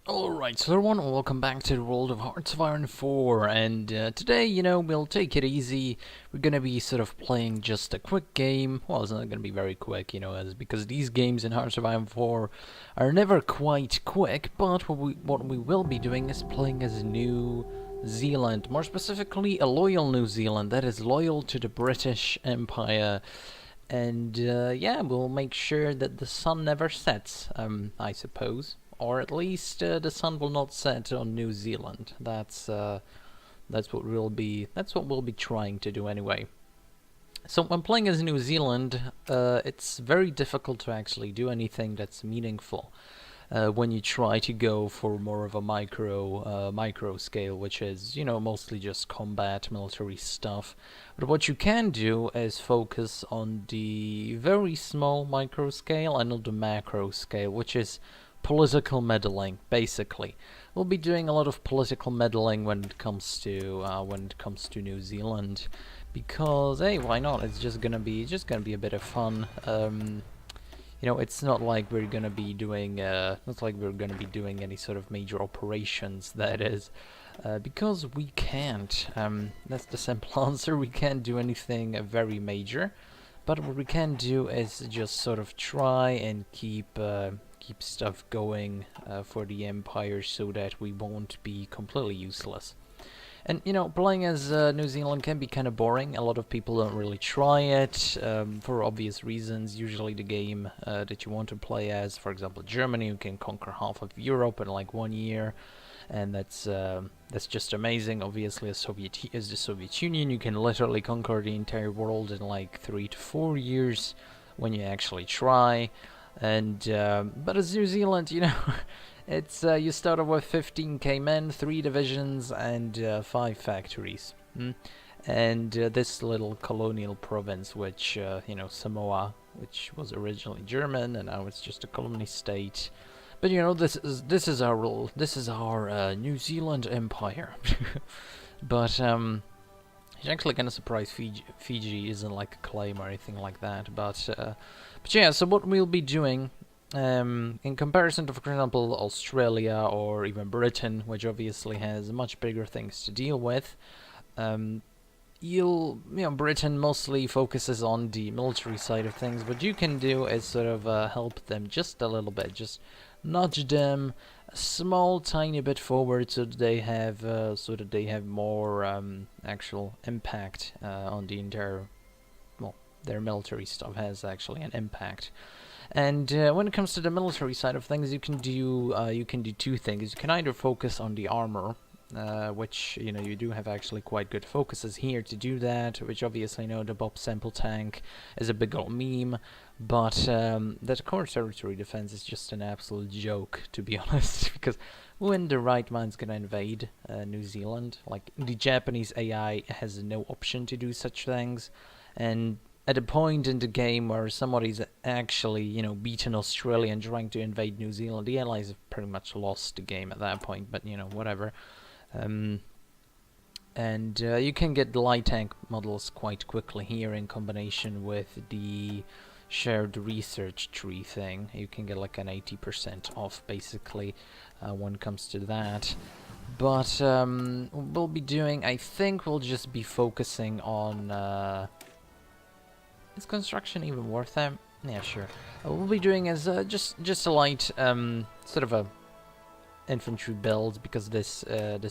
Alright, so everyone, welcome back to the world of Hearts of Iron 4, and today, we'll take it easy. We're gonna be sort of playing just a quick game. Well, it's not gonna be very quick, as because these games in Hearts of Iron 4 are never quite quick, but what we will be doing is playing as New Zealand, more specifically a loyal New Zealand that is loyal to the British Empire. And yeah, we'll make sure that the sun never sets, I suppose. Or at least the sun will not set on New Zealand. That's what we'll be trying to do anyway. So when playing as New Zealand, it's very difficult to actually do anything that's meaningful. When you try to go for more of a micro scale, which is mostly just combat military stuff. But what you can do is focus on the very small micro scale and on the macro scale, which is political meddling. Basically, we'll be doing a lot of political meddling when it comes to New Zealand, because hey, why not? It's just gonna be a bit of fun. It's not like we're gonna be doing any sort of major operations. That is, because we can't. That's the simple answer. We can't do anything very major, but what we can do is just sort of try and keep stuff going for the Empire, so that we won't be completely useless. And playing as New Zealand can be kind of boring. A lot of people don't really try it for obvious reasons. Usually the game that you want to play as, for example, Germany, you can conquer half of Europe in like 1 year, and that's just amazing. Obviously, as the Soviet Union, you can literally conquer the entire world in like 3 to 4 years when you actually try. And but as New Zealand, it's you start off with 15k men, 3 divisions, and 5 factories. And this little colonial province, which Samoa, which was originally German, and now it's just a colony state. But this is our rule. This is our New Zealand empire. But it's actually kind of surprised Fiji isn't like a claim or anything like that. But yeah, so what we'll be doing, in comparison to, for example, Australia or even Britain, which obviously has much bigger things to deal with, Britain mostly focuses on the military side of things. What you can do is sort of help them just a little bit, just nudge them a small, tiny bit forward, so that they have more actual impact on the entire. Well, their military stuff has actually an impact. And when it comes to the military side of things, you can do two things. You can either focus on the armor, which you do have actually quite good focuses here to do that. Which obviously the Bob Sample tank is a big old meme, but that core territory defense is just an absolute joke, to be honest. Because when the right man's gonna invade New Zealand, like the Japanese AI has no option to do such things, and at a point in the game where somebody's actually, beaten Australia and trying to invade New Zealand, the Allies have pretty much lost the game at that point, but, whatever. And you can get the light tank models quite quickly here in combination with the shared research tree thing. You can get like an 80% off, basically, when it comes to that. But we'll be doing, I think we'll just be focusing on... Is construction even worth that? Yeah, sure. What we'll be doing is just a light sort of a infantry build, because this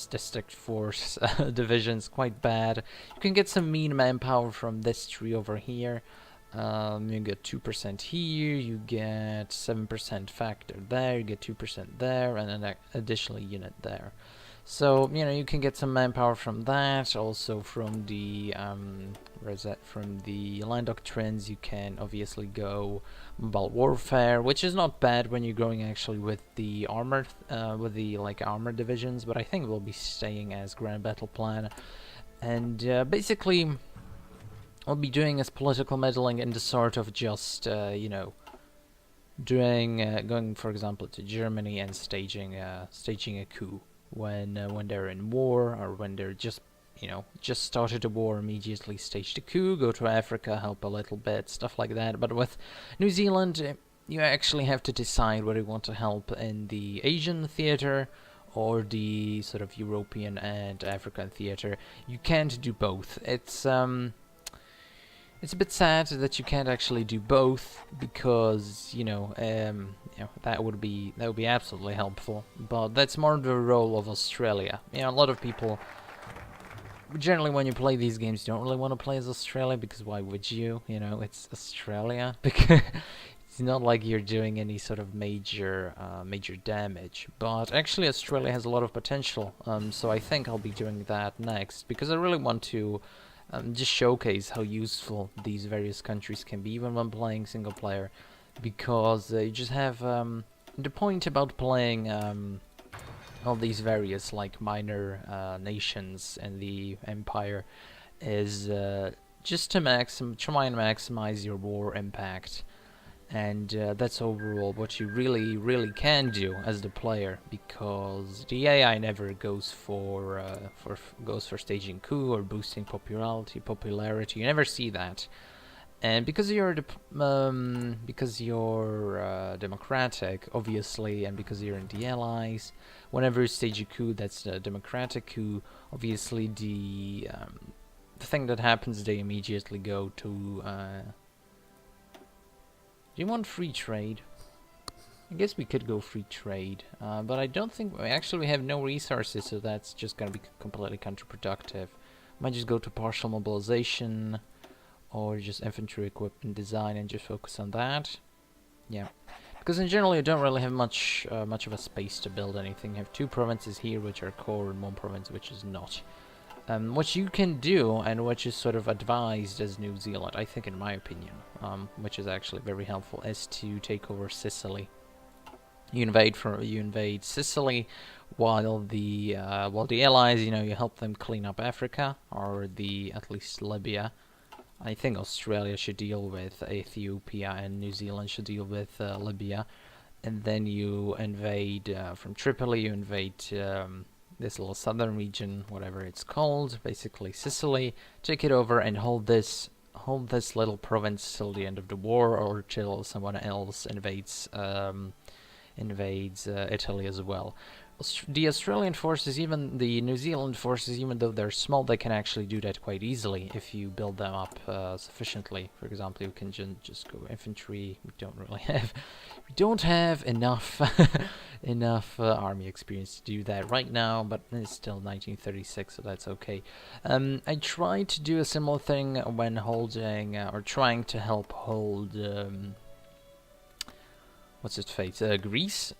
district force division is quite bad. You can get some mean manpower from this tree over here. You get 2% here, you get 7% factor there, you get 2% there, and an additional unit there. So, you can get some manpower from that, also from the, from the land doctrines. You can obviously go mobile warfare, which is not bad when you're going actually with the armor, armor divisions, but I think we'll be staying as Grand Battle Plan. And, basically, what we'll be doing is political meddling in the sort of just, going, for example, to Germany and staging a coup. When they're in war, or when they're just started a war, immediately stage the coup, go to Africa, help a little bit, stuff like that. But with New Zealand, you actually have to decide whether you want to help in the Asian theater or the sort of European and African theater. You can't do both. It's a bit sad that you can't actually do both because that would be absolutely helpful. But that's more the role of Australia. A lot of people generally, when you play these games, you don't really want to play as Australia because why would you? It's Australia. Because it's not like you're doing any sort of major damage. But actually, Australia has a lot of potential. So I think I'll be doing that next because I really want to just showcase how useful these various countries can be, even when playing single player. Because you just have the point about playing all these various like minor nations in the empire is just to try and maximize your war impact, and that's overall what you really can do as the player, because the AI never goes for staging coup or boosting popularity. You never see that. And because you're democratic, obviously, and because you're in the allies, whenever you stage a coup that's a democratic coup, obviously the thing that happens, they immediately go to. Do you want free trade? I guess we could go free trade, but I don't think we have no resources, so that's just gonna be completely counterproductive. Might just go to partial mobilization. Or just infantry equipment design and just focus on that. Yeah, because in general you don't really have much of a space to build anything. You have 2 provinces here which are core and 1 province which is not. What you can do and which is sort of advised as New Zealand, I think, in my opinion, which is actually very helpful, is to take over Sicily. You invade Sicily, while the allies, you help them clean up Africa, or at least Libya. I think Australia should deal with Ethiopia and New Zealand should deal with Libya. And then you invade from Tripoli, you invade this little southern region, whatever it's called, basically Sicily, take it over and hold this little province till the end of the war, or till someone else invades Italy as well. The Australian forces, even the New Zealand forces, even though they're small, they can actually do that quite easily if you build them up sufficiently. For example, you can just go infantry. We don't have enough army experience to do that right now, but it's still 1936, so that's okay. I tried to do a similar thing when holding or trying to help hold. What's its fate? Greece,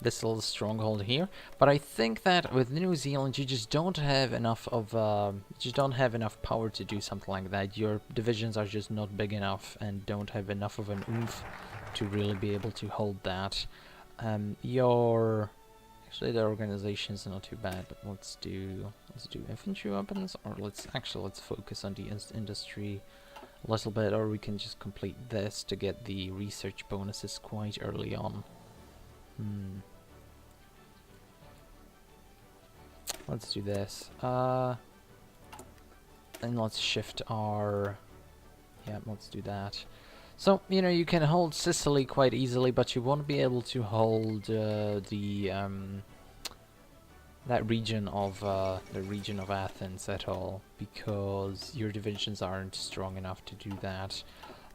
this little stronghold here. But I think that with New Zealand, you just don't have enough power to do something like that. Your divisions are just not big enough and don't have enough of an oomph to really be able to hold that. Actually, the organization is not too bad, but let's do infantry weapons, or let's focus on the industry a little bit, or we can just complete this to get the research bonuses quite early on. Let's do this. And let's shift our... Yeah, let's do that. So, you can hold Sicily quite easily, but you won't be able to hold that region of the region of Athens at all, because your divisions aren't strong enough to do that.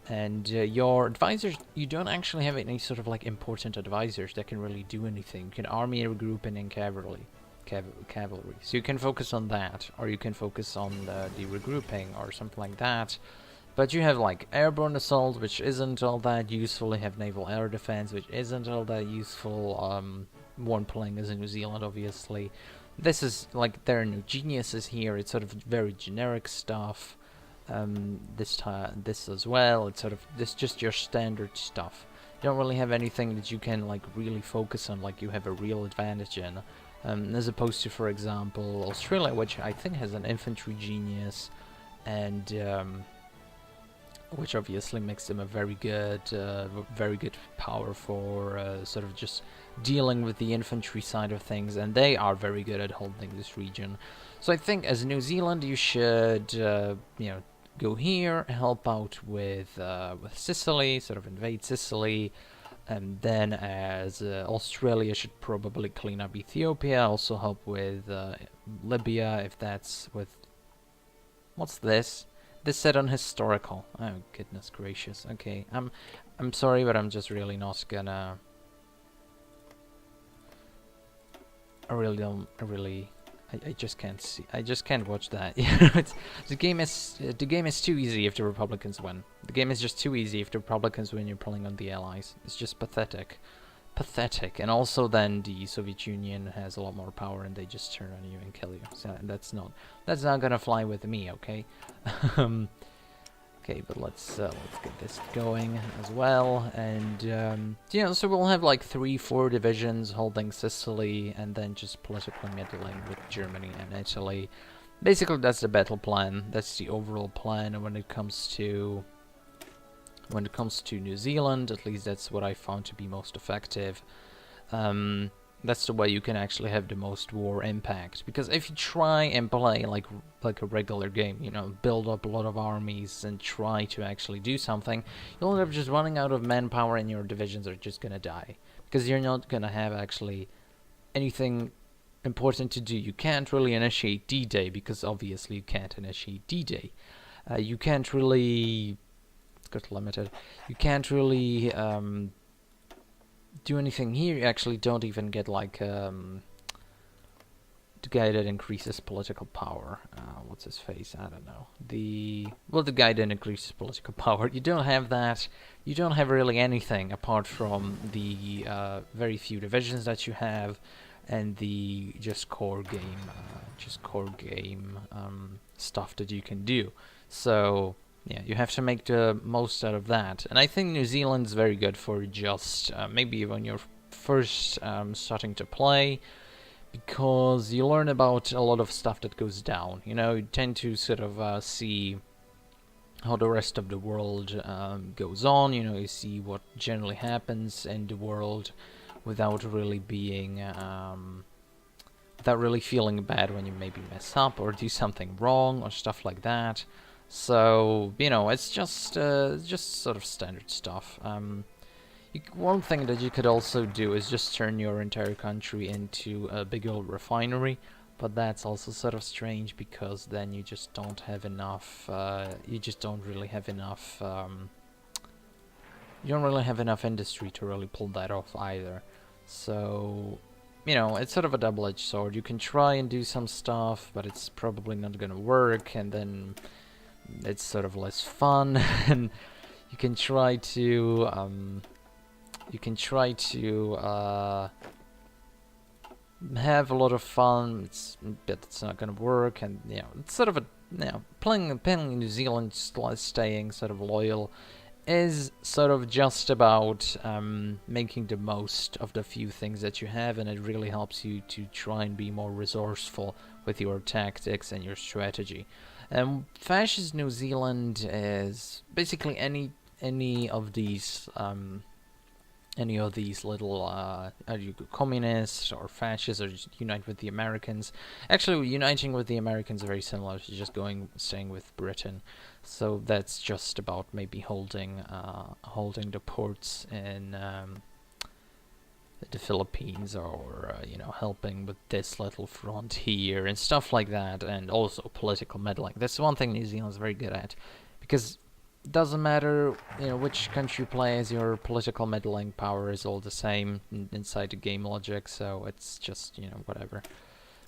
And your advisors, you don't actually have any sort of like important advisors that can really do anything. You can army regrouping and cavalry. So you can focus on that, or you can focus on the regrouping or something like that. But you have like airborne assault, which isn't all that useful. You have naval air defense, which isn't all that useful. One playing as in New Zealand, obviously. This is like, there are no geniuses here. It's sort of very generic stuff. This as well. It's sort of just your standard stuff. You don't really have anything that you can like really focus on, like you have a real advantage in. As opposed to, for example, Australia, which I think has an infantry genius, and which obviously makes them a very good power for sort of just dealing with the infantry side of things, and they are very good at holding this region. So I think as New Zealand, you should go here, help out with Sicily, sort of invade Sicily, And then as Australia should probably clean up Ethiopia, also help with Libya, if that's with... What's this? This said on historical. Oh goodness gracious. Okay, I'm sorry, but I'm just really not gonna... I just can't see. I just can't watch that. The game is too easy if the Republicans win. The game is just too easy if the Republicans win. You're pulling on the Allies. It's just pathetic, pathetic. And also, then the Soviet Union has a lot more power, and they just turn on you and kill you. So that's not gonna fly with me. Okay. Okay, but let's get this going as well, and you know, so we'll have like 3-4 divisions holding Sicily, and then just politically meddling with Germany and Italy. Basically, that's the battle plan. That's the overall plan. And when it comes to New Zealand, at least that's what I found to be most effective. That's the way you can actually have the most war impact. Because if you try and play like a regular game, you know, build up a lot of armies and try to actually do something, you'll end up just running out of manpower and your divisions are just gonna die. Because you're not gonna have actually anything important to do. You can't really initiate D-Day, because obviously you can't initiate D-Day. You can't really... It's got limited. You can't really... do anything here. You actually don't even get like the guy that increases political power. What's his face? I don't know. The guy that increases political power. You don't have that. You don't have really anything apart from the very few divisions that you have, and the just core game stuff that you can do. So yeah, you have to make the most out of that. And I think New Zealand's very good for just maybe when you're first starting to play, because you learn about a lot of stuff that goes down. You know, you tend to sort of see how the rest of the world goes on. You know, you see what generally happens in the world without really being... without really feeling bad when you maybe mess up or do something wrong or stuff like that. So, you know, it's just sort of standard stuff. One thing that you could also do is just turn your entire country into a big old refinery, but that's also sort of strange, because then you just don't have enough, you don't really have enough industry to really pull that off either. So, you know, it's sort of a double-edged sword. You can try and do some stuff, but it's probably not gonna work, and then it's sort of less fun. And you can try to have a lot of fun, but it's not gonna work. And you know, it's sort of a, you know, playing in New Zealand, staying sort of loyal, is sort of just about making the most of the few things that you have, and it really helps you to try and be more resourceful with your tactics and your strategy. Fascist New Zealand is basically any of these little are you communists or fascists, or just unite with the Americans. Actually, uniting with the Americans is very similar to just staying with Britain. So that's just about maybe holding the ports in the Philippines, or you know, helping with this little frontier and stuff like that, and also political meddling. That's one thing New Zealand's very good at, because it doesn't matter, you know, which country you play as, your political meddling power is all the same inside the game logic. So it's just, you know, whatever.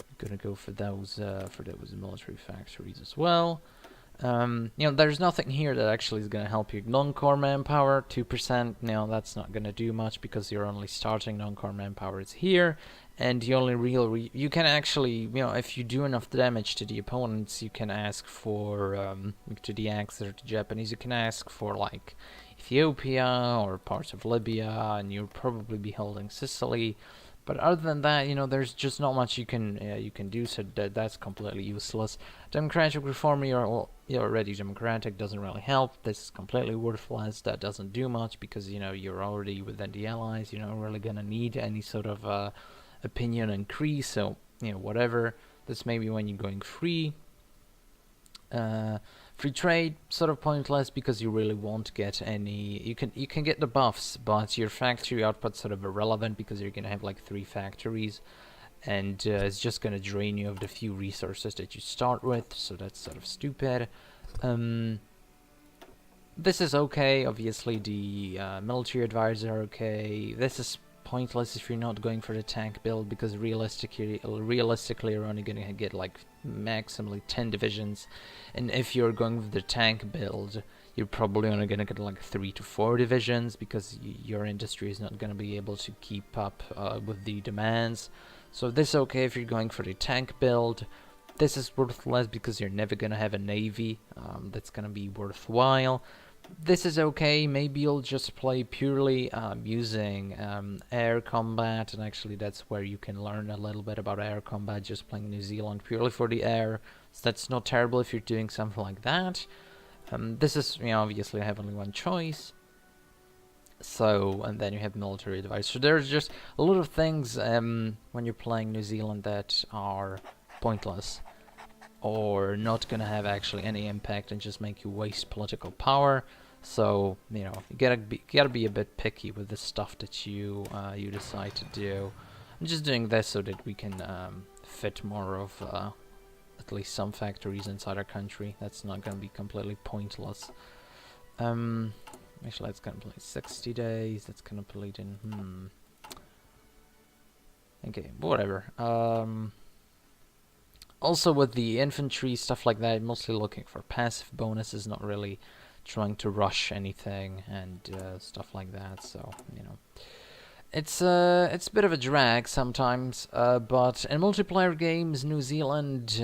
I'm gonna go for those military factories as well. You know, there's nothing here that actually is going to help you. Non-core manpower, 2%. No, that's not going to do much, because you're only starting. Non-core manpower is here, and the only real you can actually, you know, if you do enough damage to the opponents, you can ask for to the Axis or the Japanese. You can ask for like Ethiopia or parts of Libya, and you'll probably be holding Sicily. But other than that, you know, there's just not much you can do, so that's completely useless. Democratic reform, you're already democratic, doesn't really help. This is completely worthless. That doesn't do much, because, you know, you're already within the Allies. You're not really gonna need any sort of opinion increase, so, you know, whatever. That's maybe when you're going free. Free trade, sort of pointless because you really won't get any. You can get the buffs, but your factory output's sort of irrelevant because you're gonna have like 3 factories, and it's just gonna drain you of the few resources that you start with. So that's sort of stupid. This is okay. Obviously, the military advisors are okay. This is pointless if you're not going for the tank build because realistically you're only gonna get like maximally 10 divisions, and if you're going with the tank build you're probably only gonna get like 3 to 4 divisions because your industry is not gonna be able to keep up with the demands. So this is okay if you're going for the tank build. This is worthless because you're never gonna have a navy that's gonna be worthwhile. This is okay, maybe you'll just play purely using air combat, and actually that's where you can learn a little bit about air combat, just playing New Zealand purely for the air. So that's not terrible if you're doing something like that. This is, obviously I have only one choice. So, and then you have military advice. So there's just a lot of things when you're playing New Zealand that are pointless, or not gonna have actually any impact and just make you waste political power. So you gotta be a bit picky with the stuff that you decide to do. I'm just doing this so that we can fit more of at least some factories inside our country. That's not gonna be completely pointless. Actually, that's gonna play 60 days. That's gonna play in okay, whatever. Also with the infantry, stuff like that, mostly looking for passive bonuses, not really trying to rush anything and stuff like that. So, it's a bit of a drag sometimes, but in multiplayer games, New Zealand,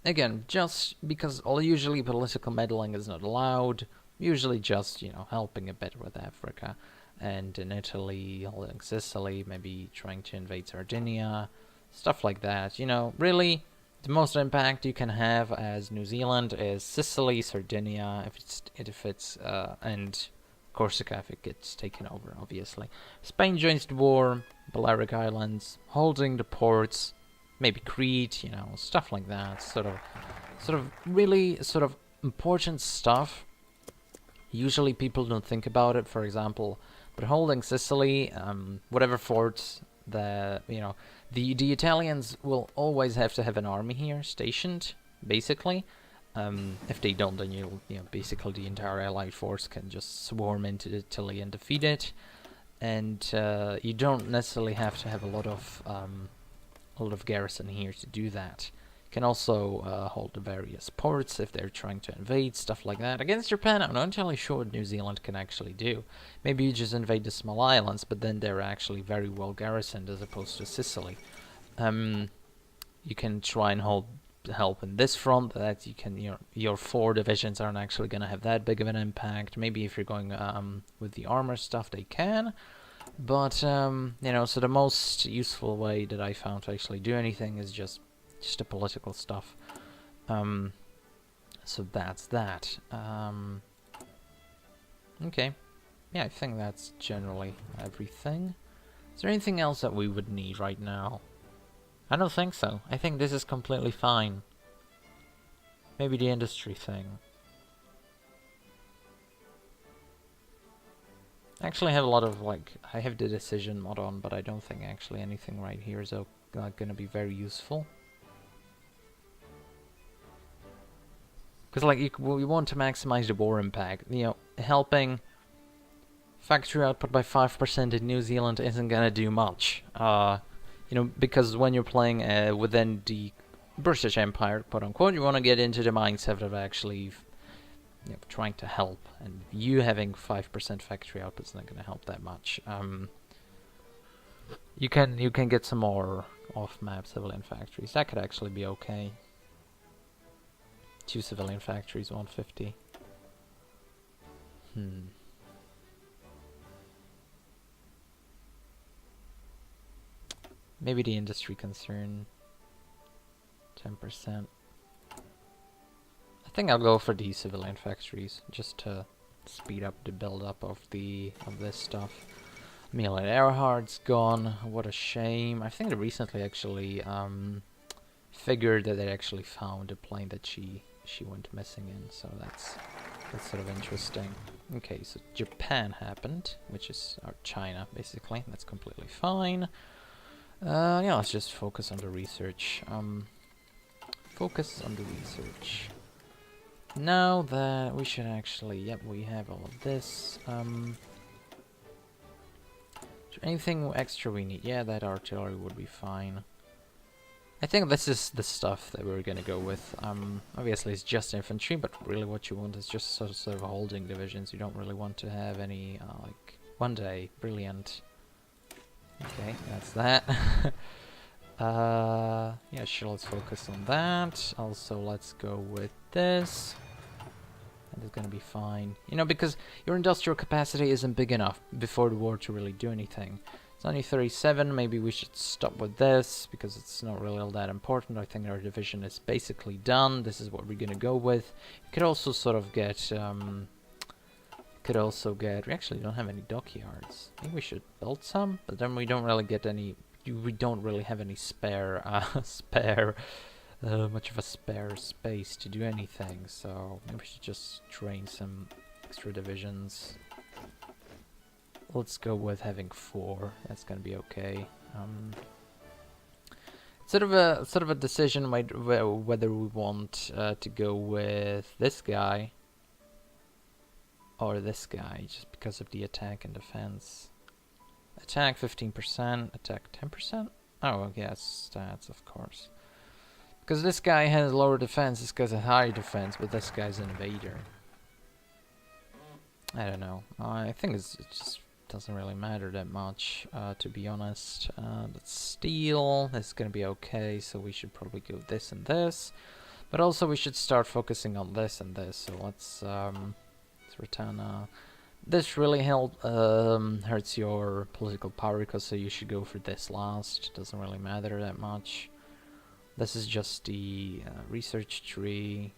again, just because usually political meddling is not allowed, usually just, helping a bit with Africa, and in Italy, holding Sicily, maybe trying to invade Sardinia, stuff like that, really. The most impact you can have as New Zealand is Sicily, Sardinia, if it's and Corsica if it gets taken over, obviously. Spain joins the war, Balearic Islands, holding the ports, maybe Crete, stuff like that. Sort of really important stuff. Usually people don't think about it, for example, but holding Sicily, whatever forts the the Italians will always have to have an army here stationed, basically. If they don't, then basically the entire Allied force can just swarm into Italy and defeat it, and you don't necessarily have to have a lot of garrison here to do that. You can also hold the various ports if they're trying to invade, stuff like that. Against Japan, I'm not entirely sure what New Zealand can actually do. Maybe you just invade the small islands, but then they're actually very well garrisoned as opposed to Sicily. You can try and help in this front. That you can, your 4 divisions aren't actually going to have that big of an impact. Maybe if you're going with the armor stuff, they can. But so the most useful way that I found to actually do anything is just the political stuff. So that's that. Okay. Yeah, I think that's generally everything. Is there anything else that we would need right now? I don't think so. I think this is completely fine. Maybe the industry thing. Actually, I have a lot of, I have the decision mod on, but I don't think actually anything right here is gonna be very useful. Because, we want to maximize the war impact. Helping factory output by 5% in New Zealand isn't gonna do much. Because when you're playing within the British Empire, quote unquote, you want to get into the mindset of actually trying to help, and you having 5% factory output is not going to help that much. You can get some more off-map civilian factories. That could actually be okay. 2 civilian factories, 150. Maybe the industry concern. 10%. I think I'll go for these civilian factories just to speed up the build-up of this stuff. Amelia Earhart's gone. What a shame. I think they recently actually figured that they actually found a plane that she she went missing in, so that's sort of interesting. Okay, so Japan happened, which is our China, basically. That's completely fine. Yeah, let's just focus on the research. Focus on the research. Now that we should actually, yep, we have all of this. Is there anything extra we need? Yeah, that artillery would be fine. I think this is the stuff that we're gonna go with. Obviously it's just infantry, but really what you want is just sort of holding divisions. You don't really want to have any, like, one day, brilliant. Okay, that's that. Yeah, sure, let's focus on that. Also, let's go with this. And it's gonna be fine. You know, because your industrial capacity isn't big enough before the war to really do anything. It's only 37, maybe we should stop with this, because it's not really all that important. I think our division is basically done. This is what we're gonna go with. You could also sort of get, we actually don't have any dockyards. Maybe we should build some, but then we don't really get any, we don't really have any spare, much of a spare space to do anything, so maybe we should just train some extra divisions. Let's go with having 4. That's gonna be okay. Sort of a decision whether we want to go with this guy or this guy, just because of the attack and defense. Attack 15%, attack 10%. Oh yes, stats of course. Because this guy has lower defense, this guy's a higher defense, but this guy's an invader. I don't know. I think it just doesn't really matter that much, to be honest. That's steel. This is gonna be okay, so we should probably go this and this. But also we should start focusing on this and this. So let's return. This really hurts your political power, so you should go for this last. Doesn't really matter that much. This is just the research tree.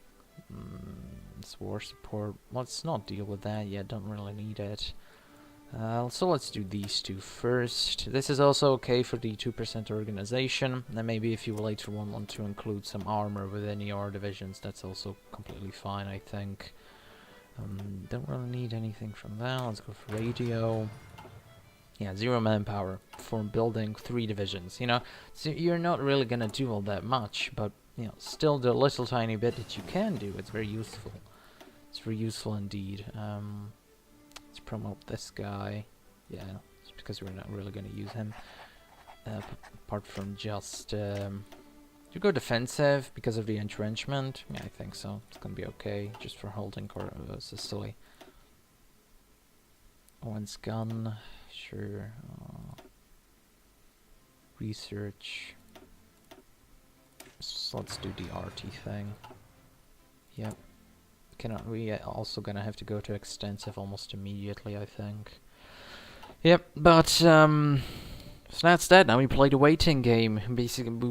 It's war support. Let's not deal with that yet. Don't really need it. So let's do these two first. This is also okay for the 2% organization. And maybe if you later want to include some armor within your divisions, that's also completely fine, I think. Don't really need anything from that. Let's go for radio. Yeah, 0 manpower for building 3 divisions, you know. So you're not really gonna do all that much, but, you know, still the little tiny bit that you can do, it's very useful. It's very useful indeed. Let's promote this guy. Yeah, it's because we're not really gonna use him. Apart from just, you go defensive because of the entrenchment? Yeah, I think so. It's gonna be okay, just for holding Sicily. Owen's gun, sure. Research. So let's do the RT thing. Yep. We also gonna have to go to extensive almost immediately, I think. Yep, but so that's that. Now we play the waiting game. We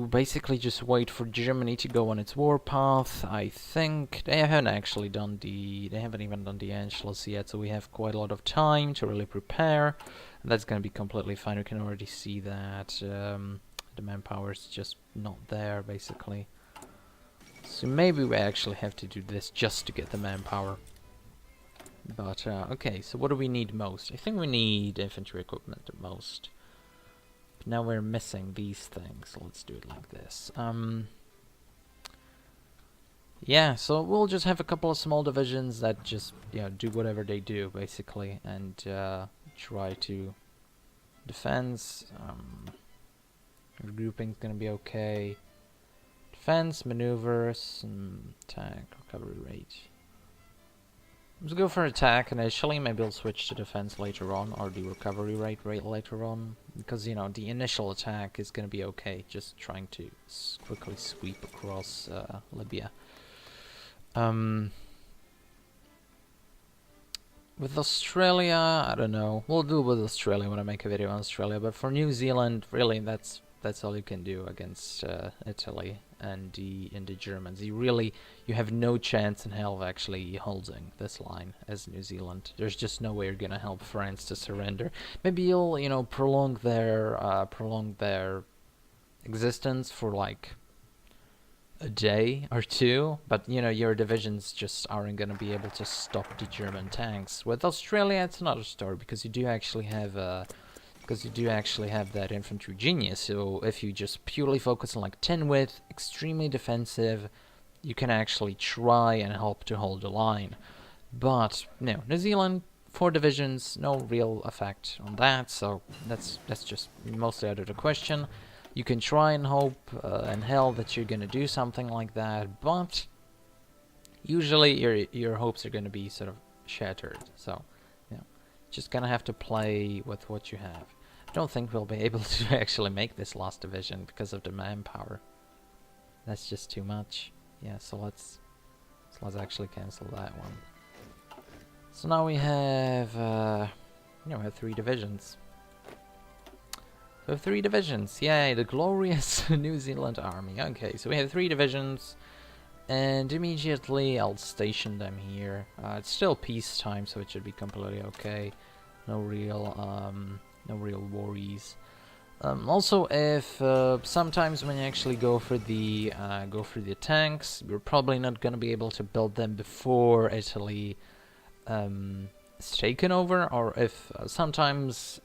basically just wait for Germany to go on its war path. I think they haven't actually done they haven't even done the Anschluss yet, so we have quite a lot of time to really prepare. And that's gonna be completely fine. We can already see that the manpower is just not there, basically. So maybe we actually have to do this just to get the manpower. But, okay, so what do we need most? I think we need infantry equipment at most. But now we're missing these things, so let's do it like this. Yeah, so we'll just have a couple of small divisions that just, you know, do whatever they do, basically, and try to defense. Regrouping's gonna be okay. Defense, maneuvers, and attack, recovery rate. Let's go for attack initially, maybe we'll switch to defense later on, or the recovery rate later on. Because, you know, the initial attack is gonna be okay, just trying to quickly sweep across Libya. With Australia, I don't know. We'll do with Australia when I make a video on Australia, but for New Zealand, really, that's all you can do against Italy and the Germans. You have no chance in hell of actually holding this line as New Zealand. There's just no way you're gonna help France to surrender. Maybe you'll, you know, prolong their existence for like a day or two, but you know, your divisions just aren't going to be able to stop the German tanks. With Australia, it's another story because you do actually have that infantry genius. So if you just purely focus on like 10 width, extremely defensive, you can actually try and help to hold the line. But no, New Zealand, 4 divisions, no real effect on that, so that's just mostly out of the question. You can try and hope and hell that you're gonna do something like that, but usually your hopes are gonna be sort of shattered. So, you know, just gonna have to play with what you have. I don't think we'll be able to actually make this last division because of the manpower. That's just too much. Yeah, so let's actually cancel that one. So now we have, we have 3 divisions. So 3 divisions, yay, the glorious New Zealand army. Okay, so we have 3 divisions, and immediately I'll station them here. It's still peacetime, so it should be completely okay. No real worries. Also, if sometimes when you actually go for the tanks, you're probably not gonna be able to build them before Italy is taken over, or if sometimes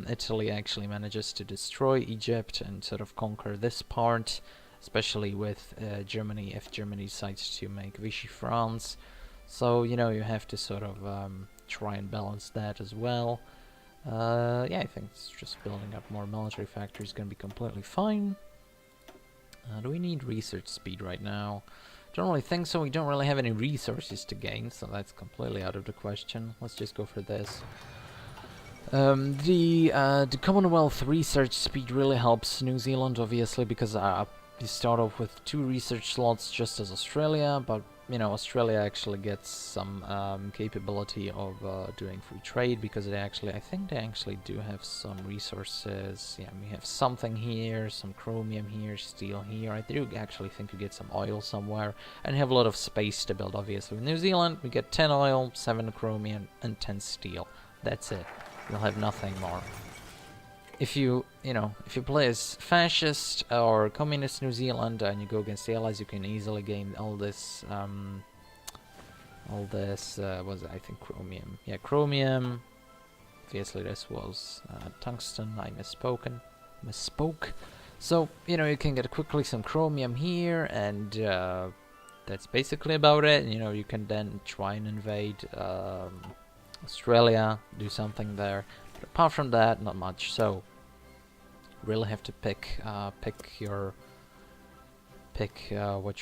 Italy actually manages to destroy Egypt and sort of conquer this part, especially with Germany, if Germany decides to make Vichy France. So, you know, you have to sort of try and balance that as well. Yeah, I think it's just building up more military factories is going to be completely fine. Do we need research speed right now? Don't really think so. We don't really have any resources to gain, so that's completely out of the question. Let's just go for this. The Commonwealth research speed really helps New Zealand, obviously, because you start off with 2 research slots just as Australia, but you know, Australia actually gets some capability of doing free trade because I think they actually do have some resources. Yeah, we have something here, some chromium here, steel here. I do actually think you get some oil somewhere, and have a lot of space to build, obviously. In New Zealand, we get 10 oil, 7 chromium, and 10 steel. That's it. You'll have nothing more. If you play as fascist or communist New Zealand and you go against the Allies, you can easily gain all this, was it, I think, chromium. Yeah, chromium. Obviously, this was tungsten. I misspoke. So, you know, you can get quickly some chromium here, and that's basically about it. You know, you can then try and invade Australia, do something there. But apart from that, not much. So really have to pick what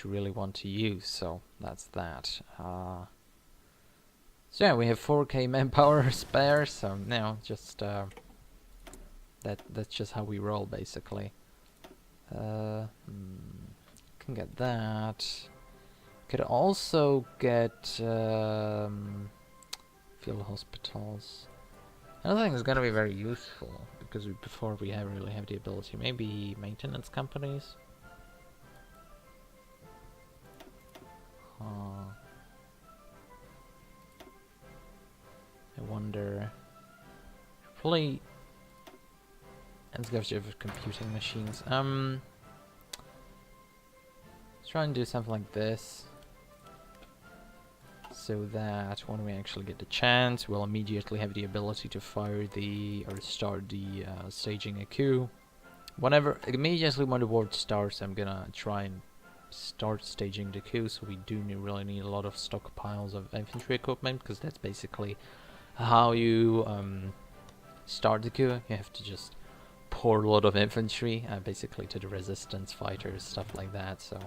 you really want to use. So that's that. So yeah, we have 4K manpower spare. So now just that's just how we roll, basically. Can get that. Could also get field hospitals. I don't think it's gonna be very useful because before we really have the ability. Maybe maintenance companies. I wonder. Probably. Let's go for computing machines. Let's try and do something like this, so that when we actually get the chance, we'll immediately have the ability to fire or start the staging a coup. Immediately when the war starts, I'm gonna try and start staging the coup, so we do really need a lot of stockpiles of infantry equipment, because that's basically how you start the coup. You have to just pour a lot of infantry, basically to the resistance fighters, stuff like that, so...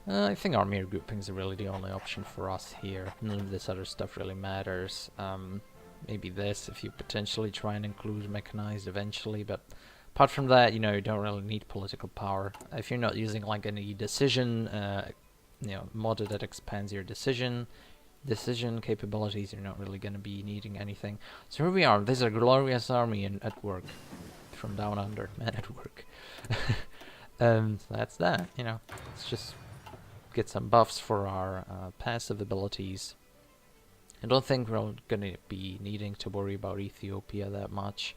I think army groupings are really the only option for us here. None of this other stuff really matters. Maybe this, if you potentially try and include mechanized eventually, but apart from that, you know, you don't really need political power. If you're not using like any decision, mod that expands your decision capabilities, you're not really going to be needing anything. So here we are. This is a glorious army at work. From down under, man at work. That's that, you know. It's just get some buffs for our passive abilities. I don't think we're going to be needing to worry about Ethiopia that much.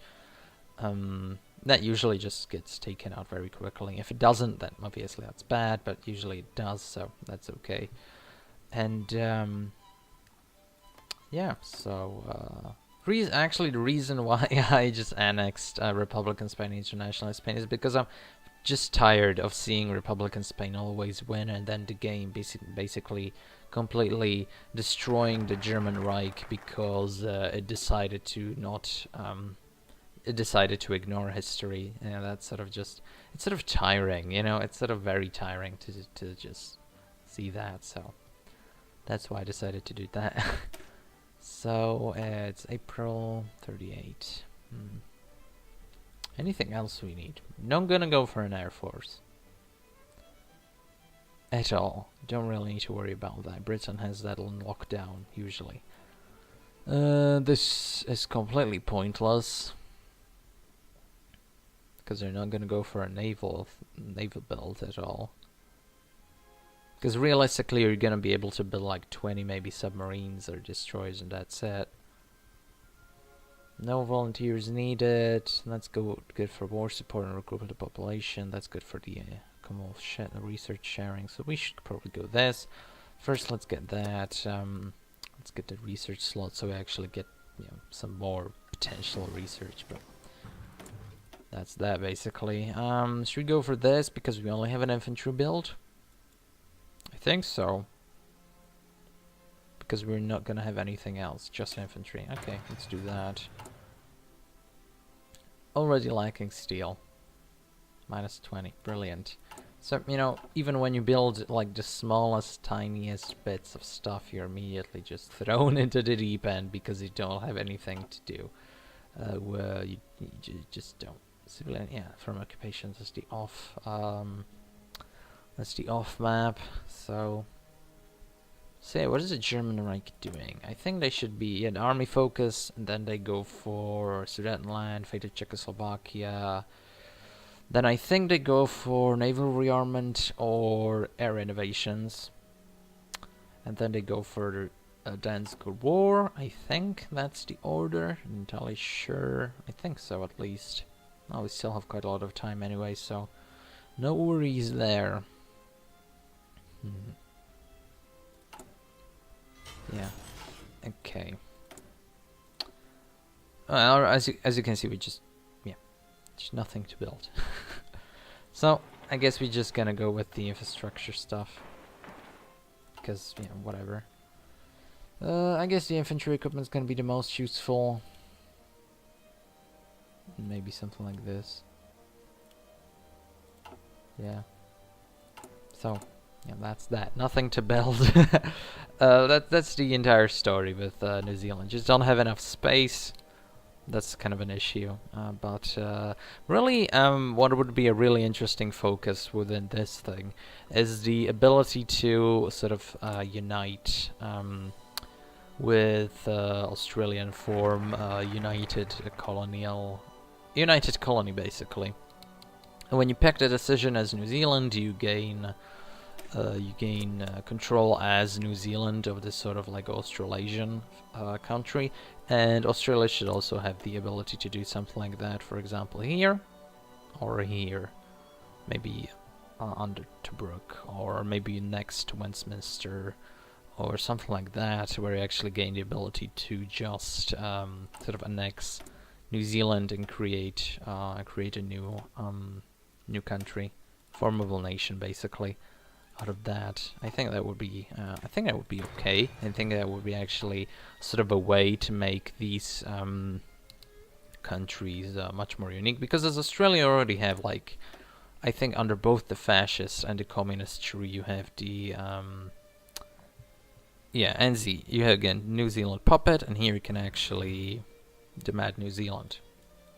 that usually just gets taken out very quickly. If it doesn't, then obviously that's bad, but usually it does, so that's okay. And yeah, so actually the reason why I just annexed Republican Spain, International Spain, is because I'm just tired of seeing Republican Spain always win, and then the game basically completely destroying the German Reich because it decided to not it decided to ignore history. You know, that's sort of just, it's sort of tiring, you know, it's sort of very tiring to just see that, so that's why I decided to do that. So it's April 38. Anything else we need? Not gonna go for an Air Force at all. Don't really need to worry about that. Britain has that on lockdown usually. This is completely pointless because they're not gonna go for a naval build at all. Because realistically, you're gonna be able to build like 20 maybe submarines or destroyers, and that's it. No volunteers needed. That's good for war support and recruitment of population. That's good for the research sharing. So we should probably go this. First, let's get that. Let's get the research slot so we actually get, you know, some more potential research. But that's that basically. Should we go for this because we only have an infantry build? I think so. Because we're not gonna have anything else, just infantry. Okay, let's do that. Already lacking steel. Minus 20, brilliant. So, you know, even when you build like the smallest, tiniest bits of stuff, you're immediately just thrown into the deep end because you don't have anything to do. You just don't. Civilian, yeah, from occupations is the off. That's the off map. So yeah, what is the German Reich doing? I think they should be an army focus, and then they go for Sudetenland, fate of Czechoslovakia. Then I think they go for naval rearmament or air innovations. And then they go for Danzig War. I think that's the order. I'm not entirely sure. I think so, at least. Oh, we still have quite a lot of time anyway, so no worries there. Yeah. Okay. As you can see, we just there's nothing to build. So I guess we're just gonna go with the infrastructure stuff because, you know, whatever. I guess the infantry equipment's gonna be the most useful. Maybe something like this. Yeah. So yeah, that's that. Nothing to build. That's the entire story with New Zealand. Just don't have enough space. That's kind of an issue. But really, what would be a really interesting focus within this thing is the ability to sort of unite with Australia and form united colony, basically. And when you pick the decision as New Zealand, you gain control as New Zealand of this sort of like Australasian country, and Australia should also have the ability to do something like that. For example, here or here, maybe under Tobruk, or maybe next to Westminster, or something like that, where you actually gain the ability to just sort of annex New Zealand and create a new country, formable nation, basically. Out of that, I think that would be okay. I think that would be actually sort of a way to make these countries much more unique, because as Australia already have, like, I think under both the fascist and the communist tree, you have the NZ. You have again New Zealand puppet, and here you can actually demand New Zealand.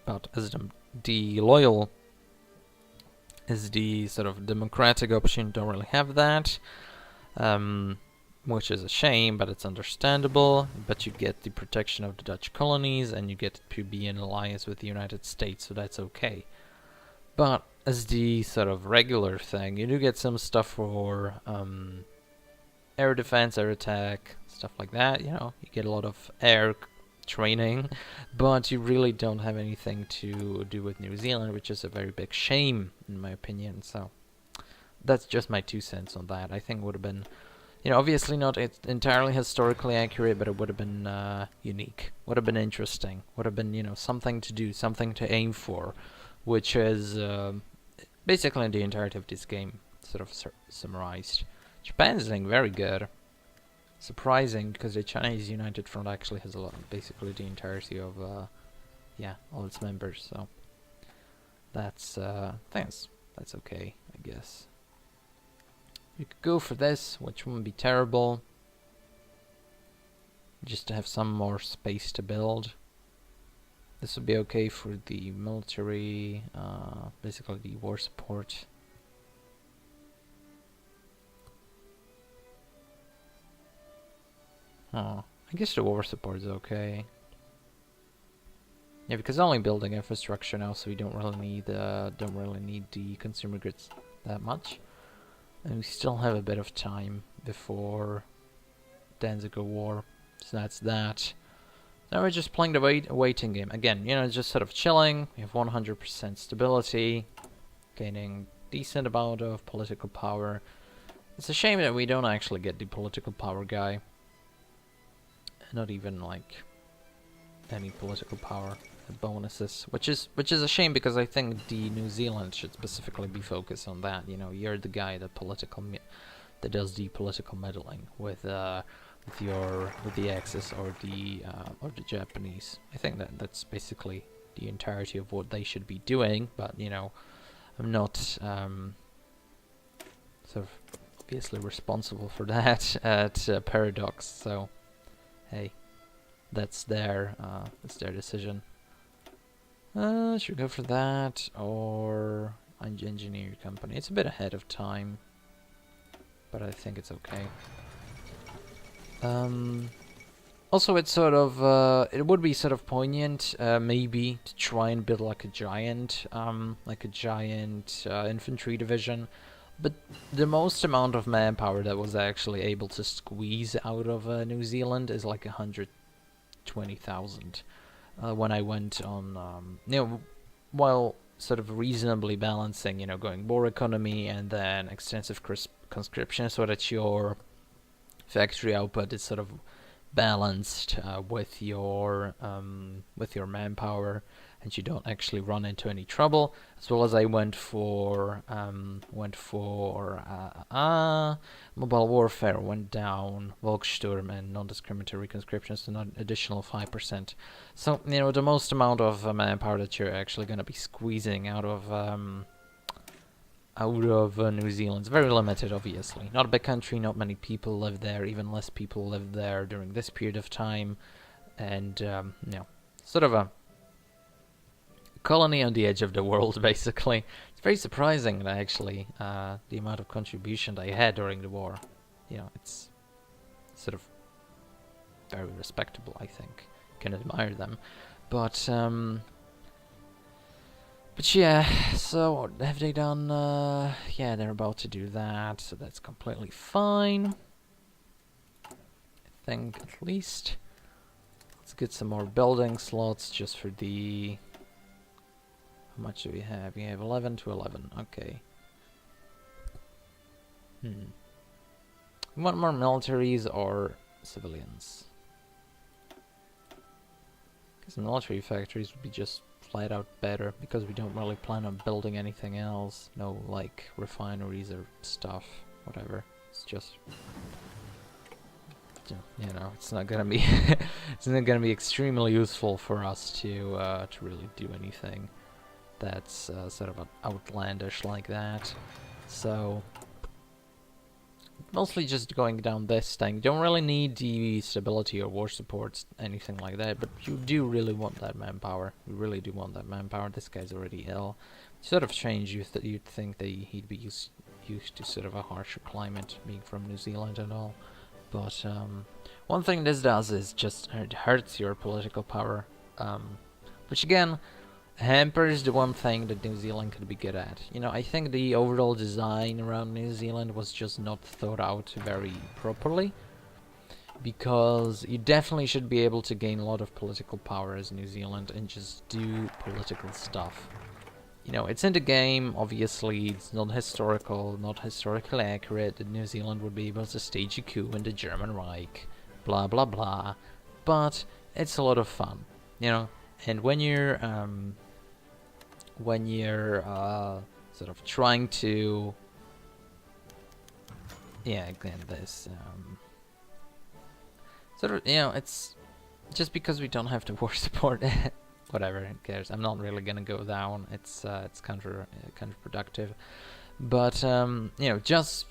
But as the loyal is the sort of democratic option, don't really have that, which is a shame, but it's understandable. But you get the protection of the Dutch colonies, and you get to be in alliance with the United States, so that's okay. But as the sort of regular thing, you do get some stuff for air defense, air attack, stuff like that. You know, you get a lot of air training, but you really don't have anything to do with New Zealand, which is a very big shame, in my opinion. So that's just my 2 cents on that. I think would have been, obviously not entirely historically accurate, but it would have been unique, would have been interesting, would have been, something to do, something to aim for, which is basically the entirety of this game sort of summarized. Japan's doing very good. Surprising, because the Chinese United Front actually has basically the entirety of, all its members. So that's, that's okay, I guess. You could go for this, which wouldn't be terrible, just to have some more space to build. This would be okay for the military, basically the war support. Oh, I guess the war support is okay. Yeah, because only building infrastructure now, so we don't really need the consumer goods that much, and we still have a bit of time before Danziger War. So that's that. Now we're just playing the waiting game again. Just sort of chilling. We have 100% stability, gaining decent amount of political power. It's a shame that we don't actually get the political power guy. Not even like any political power bonuses, which is a shame, because I think the New Zealand should specifically be focused on that. You're the guy that does the political meddling with the Axis or the Japanese. I think that's basically the entirety of what they should be doing. But I'm not sort of obviously responsible for that at Paradox. So. Hey, that's their decision. Should we go for that or engineer company? It's a bit ahead of time, but I think it's okay. Also, it's sort of it would be sort of poignant, maybe, to try and build like a giant infantry division. But the most amount of manpower that was actually able to squeeze out of New Zealand is like 120,000. When I went on, while sort of reasonably balancing, going war economy and then extensive conscription, so that your factory output is sort of balanced with your manpower, and you don't actually run into any trouble. As well as I went for mobile warfare, went down, Volkssturm, and non-discriminatory conscription, so an additional 5%. So the most amount of manpower that you're actually going to be squeezing out of New Zealand is very limited, obviously. Not a big country, not many people live there, even less people live there during this period of time, and sort of a colony on the edge of the world, basically. It's very surprising that actually the amount of contribution they had during the war. It's sort of very respectable, I think. Can admire them. But yeah, so have they done, yeah, they're about to do that, so that's completely fine. I think, at least. Let's get some more building slots just for the... How much do we have? We have 11 to 11. Okay. You want more militaries or civilians? Because military factories would be just flat out better, because we don't really plan on building anything else. No, like, refineries or stuff. Whatever. It's just... it's not gonna be... it's not gonna be extremely useful for us to really do anything that's sort of outlandish like that. So mostly just going down this thing. You don't really need the stability or war supports, anything like that, but you do really want that manpower. You really do want that manpower. This guy's already ill. Sort of strange. You'd think that he'd be used to sort of a harsher climate, being from New Zealand and all. But one thing this does is just it hurts your political power, which again hampers the one thing that New Zealand could be good at. I think the overall design around New Zealand was just not thought out very properly. because you definitely should be able to gain a lot of political power as New Zealand and just do political stuff. You know, it's in the game, obviously, it's not historically accurate that New Zealand would be able to stage a coup in the German Reich, blah blah blah, but it's a lot of fun, you know, and when you're sort of trying to, yeah, again, this, sort of, you know, it's just because we don't have the war support. Whatever, who cares? I'm not really gonna go down. It's counterproductive. But you know, just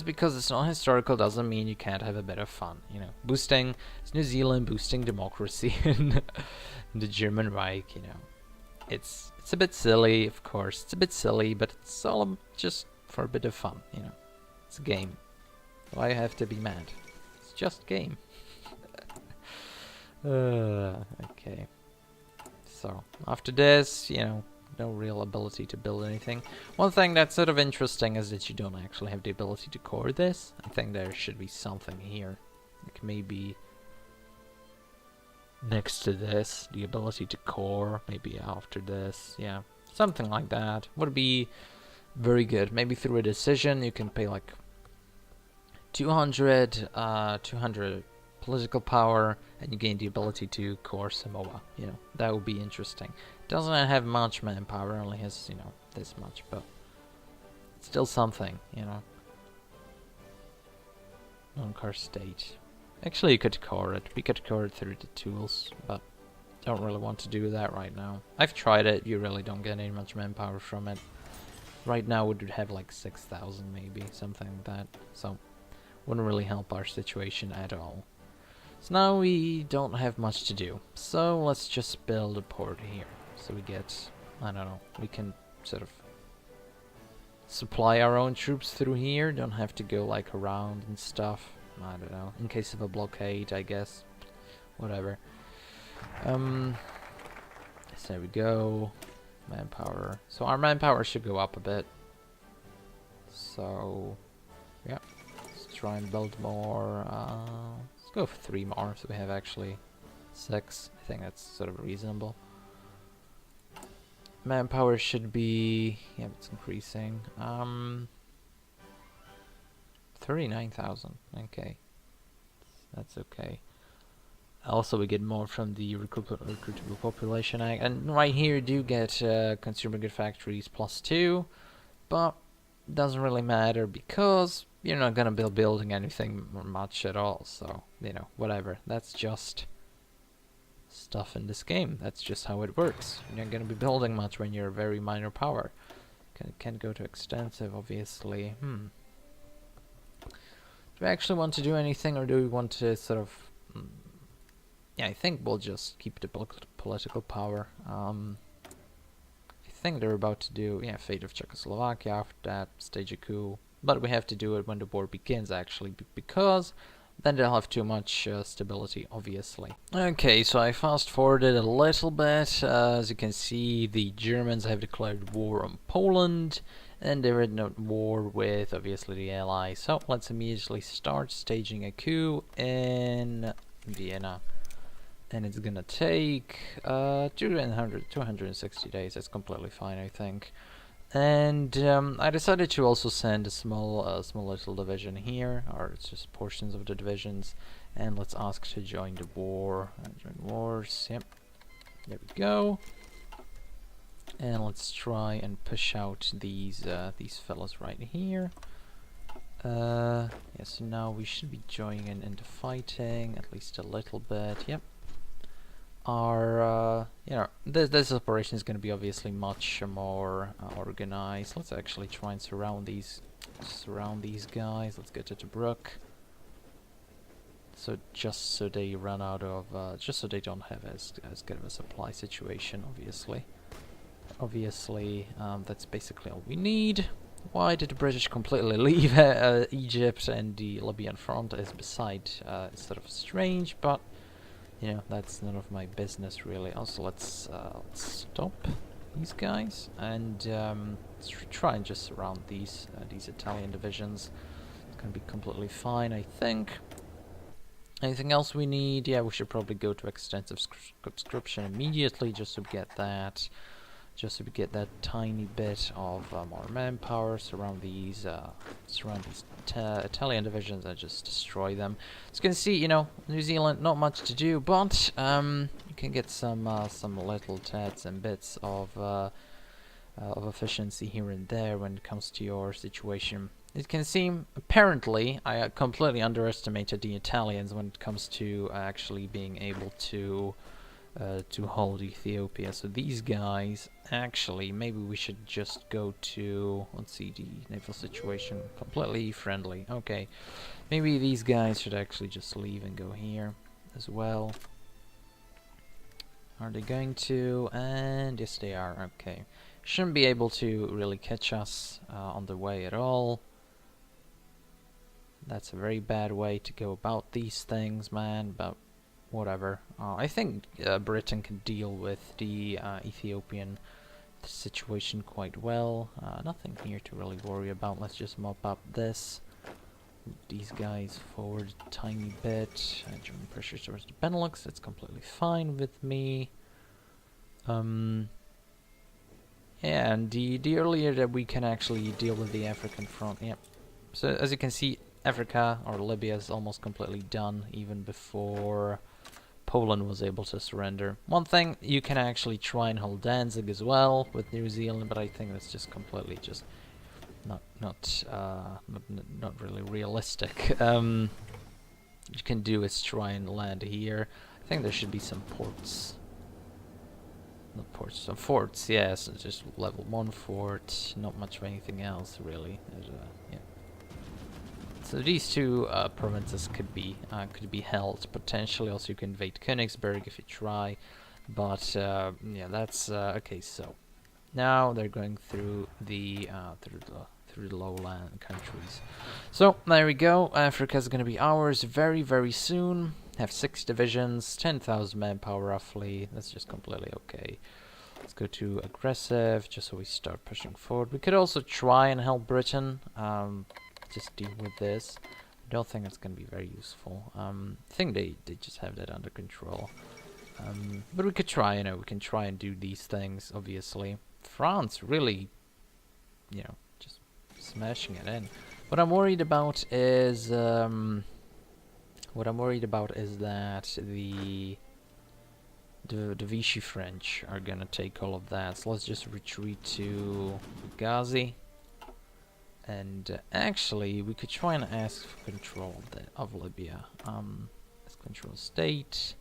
because it's not historical doesn't mean you can't have a bit of fun. You know, it's New Zealand boosting democracy in the German Reich. You know, it's a bit silly, of course. It's a bit silly, but it's all just for a bit of fun. You know, it's a game. Why have to be mad? It's just game. Okay. So, after this, you know, no real ability to build anything. One thing that's sort of interesting is that you don't actually have the ability to core this. I think there should be something here. Like maybe next to this, the ability to core, maybe after this, yeah. Something like that would be very good. Maybe through a decision you can pay like 200 political power, and you gain the ability to core Samoa. You know, that would be interesting. Doesn't have much manpower, only has, you know, this much, but it's still something, you know. Non-core state. Actually, you could core it. We could core it through the tools, but don't really want to do that right now. I've tried it. You really don't get any much manpower from it. Right now, we would have like 6,000 maybe, something like that. So, wouldn't really help our situation at all. So now we don't have much to do, so let's just build a port here. So we get, I don't know, we can sort of supply our own troops through here, don't have to go like around and stuff. I don't know, in case of a blockade, I guess. Whatever. So there we go. Manpower. So our manpower should go up a bit. So, yeah. Let's try and build more. Go for 3 more, so we have actually 6. I think that's sort of reasonable. Manpower should be, yeah, it's increasing. 39,000. Okay, that's okay. Also, we get more from the Recruitable Population Act, and right here you do get Consumer Good Factories +2, but doesn't really matter because you're not gonna be building anything much at all, so, you know, whatever. That's just stuff in this game. That's just how it works. You're not gonna be building much when you're a very minor power. Can't go to extensive, obviously. Do we actually want to do anything, or do we want to sort of... yeah, I think we'll just keep the political power. I think they're about to do, yeah, fate of Czechoslovakia, after that, stage a coup. But we have to do it when the war begins, actually, because then they'll have too much stability, obviously. Okay, so I fast-forwarded a little bit. As you can see, the Germans have declared war on Poland, and they're in a war with, obviously, the Allies. So let's immediately start staging a coup in Vienna. And it's gonna take 260 days. That's completely fine, I think. And I decided to also send a small little division here, or it's just portions of the divisions. And let's ask to join the war. Join wars. Yep. There we go. And let's try and push out these fellas right here. Yeah. So now we should be joining into fighting at least a little bit. Yep. Our you know, this operation is going to be obviously much more organized. Let's actually try and surround these guys. Let's get to Tobruk. So just so they run out of just so they don't have as good of a supply situation, obviously. That's basically all we need. Why did the British completely leave Egypt and the Libyan front is beside sort of strange, but you know, that's none of my business really. Also, let's stop these guys and let's try and just surround these Italian divisions. It's gonna be completely fine, I think. Anything else we need? Yeah, we should probably go to extensive subscription immediately just to get that. Just to get that tiny bit of more manpower, surround these Italian divisions and just destroy them. As you can see, you know, New Zealand, not much to do, but you can get some little tats and bits of efficiency here and there when it comes to your situation. It can seem, apparently, I completely underestimated the Italians when it comes to actually being able to hold Ethiopia. So these guys, actually, maybe we should just go to, let's see, the naval situation, completely friendly. Okay, maybe these guys should actually just leave and go here as well. Are they going to? And yes, they are. Okay, shouldn't be able to really catch us on the way at all. That's a very bad way to go about these things, man, but whatever. I think Britain can deal with the Ethiopian situation quite well. Nothing here to really worry about. Let's just mop up this. Move these guys forward a tiny bit. German pressure towards the Benelux. That's completely fine with me. Yeah, and the earlier that we can actually deal with the African front, yep. So as you can see, Africa or Libya is almost completely done even before Poland was able to surrender. One thing, you can actually try and hold Danzig as well with New Zealand, but I think that's just completely just not really realistic. What you can do is try and land here. I think there should be some ports. Not ports, some forts, yes, just level 1 fort, not much of anything else really. Yeah. So these two provinces could be held potentially. Also, you can invade Königsberg if you try, but yeah, that's okay. So now they're going through the lowland countries. So there we go. Africa's going to be ours very soon. Have 6 divisions, 10,000 manpower roughly. That's just completely okay. Let's go to aggressive, just so we start pushing forward. We could also try and help Britain. Just deal with this. I don't think it's going to be very useful. I think they just have that under control. But we could try, you know, we can try and do these things, obviously. France really, you know, just smashing it in. What I'm worried about is, that the Vichy French are gonna take all of that. So let's just retreat to Benghazi. And actually, we could try and ask for control of Libya. Let's control state.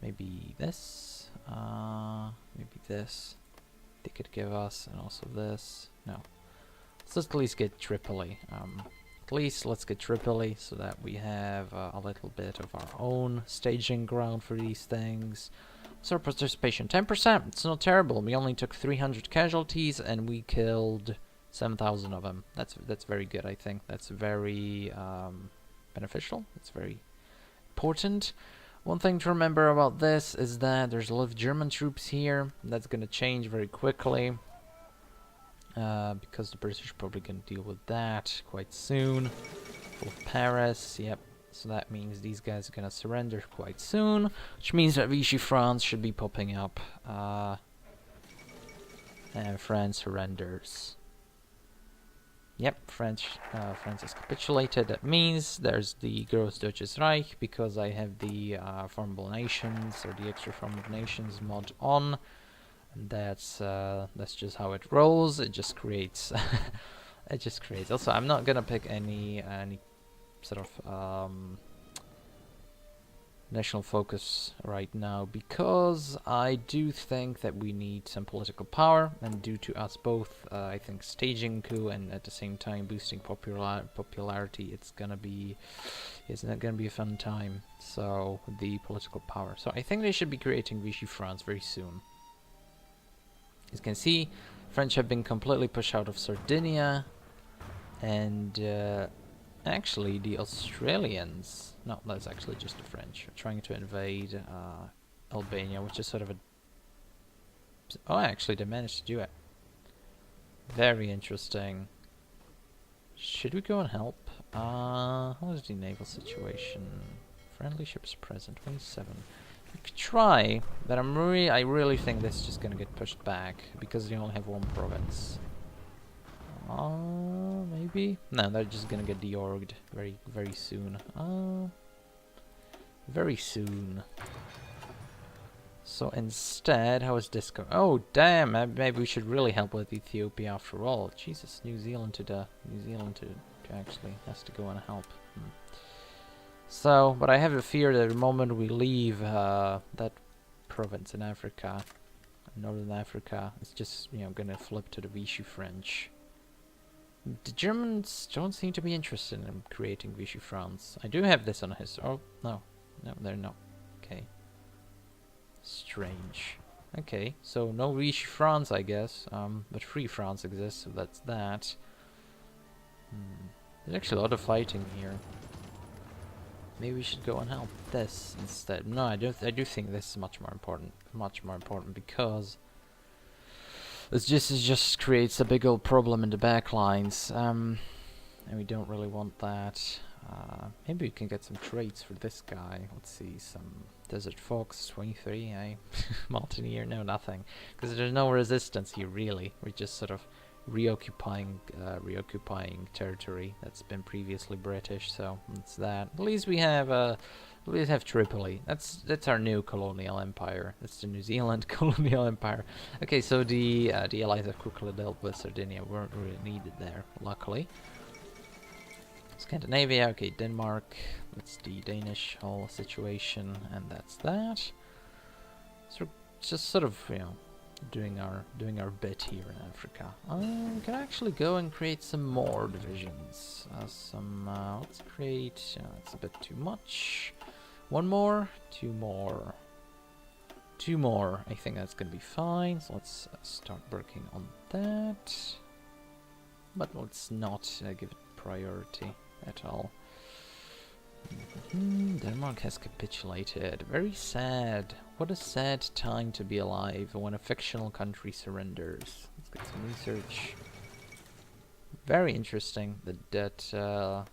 Maybe this. Maybe this. They could give us, and also this. No. Let's at least get Tripoli. At least let's get Tripoli so that we have a little bit of our own staging ground for these things. So our participation 10%. It's not terrible. We only took 300 casualties and we killed 7,000 of them. That's very good, I think. That's very beneficial. It's very important. One thing to remember about this is that there's a lot of German troops here. That's going to change very quickly. Because the British are probably going to deal with that quite soon. For Paris, yep. So that means these guys are going to surrender quite soon. Which means that Vichy France should be popping up. And France surrenders. Yep, France has capitulated. That means there's the Großdeutsches Reich, because I have the Formable Nations, or the Extra Formable Nations mod on. And that's just how it rolls. It just creates, it just creates. Also, I'm not gonna pick any sort of national focus right now, because I do think that we need some political power, and due to us both, I think staging coup and at the same time boosting popularity, it's not gonna be a fun time. So the political power. So I think they should be creating Vichy France very soon. As you can see, French have been completely pushed out of Sardinia, and actually the Australians, no, that's actually just the French, are trying to invade Albania, which is sort of a... Oh, actually they managed to do it. Very interesting. Should we go and help? How is the naval situation? Friendly ships present, 27. We could try, but I really think this is just gonna get pushed back because they only have one province. Maybe? No, they're just gonna get deorged very soon. Very soon. So instead, how is this going? Oh damn! Maybe we should really help with Ethiopia after all. Jesus, New Zealand to actually has to go and help. So, but I have a fear that the moment we leave that province in Africa, Northern Africa, it's just gonna flip to the Vichy French. The Germans don't seem to be interested in creating Vichy France. I do have this on his. Oh no, they're not. Okay. Strange. Okay, so no Vichy France, I guess. But Free France exists, so that's that. There's actually a lot of fighting here. Maybe we should go and help this instead. No, I do think this is much more important. Much more important because it just creates a big old problem in the back lines. And we don't really want that. Maybe we can get some traits for this guy. Let's see, some Desert Fox, 23, eh? Mountaineer, no, nothing. Because there's no resistance here, really. We're just sort of reoccupying territory that's been previously British, so that's that. At least we have Tripoli. That's our new colonial empire. That's the New Zealand colonial empire. Okay, so the Allies have quickly dealt with Sardinia. Weren't really needed there, luckily. Scandinavia, okay, Denmark, that's the Danish whole situation, and that's that. So just sort of, doing our bit here in Africa. We can actually go and create some more divisions. Let's create, it's a bit too much. One more, two more. Two more, I think that's gonna be fine, so let's start working on that. But let's not give it priority at all. Denmark has capitulated. Very sad. What a sad time to be alive when a fictional country surrenders. Let's get some research. Very interesting that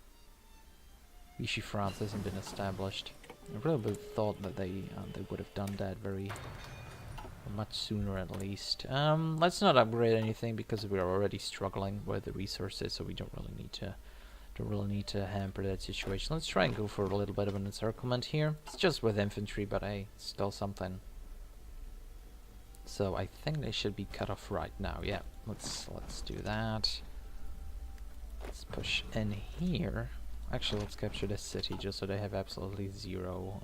Vichy France hasn't been established. I really would have thought that they would have done that very much sooner at least. Let's not upgrade anything because we're already struggling with the resources, so we don't really need to hamper that situation. Let's try and go for a little bit of an encirclement here. It's just with infantry, but hey, still something. So I think they should be cut off right now. Yeah, let's do that. Let's push in here. Actually, let's capture this city just so they have absolutely zero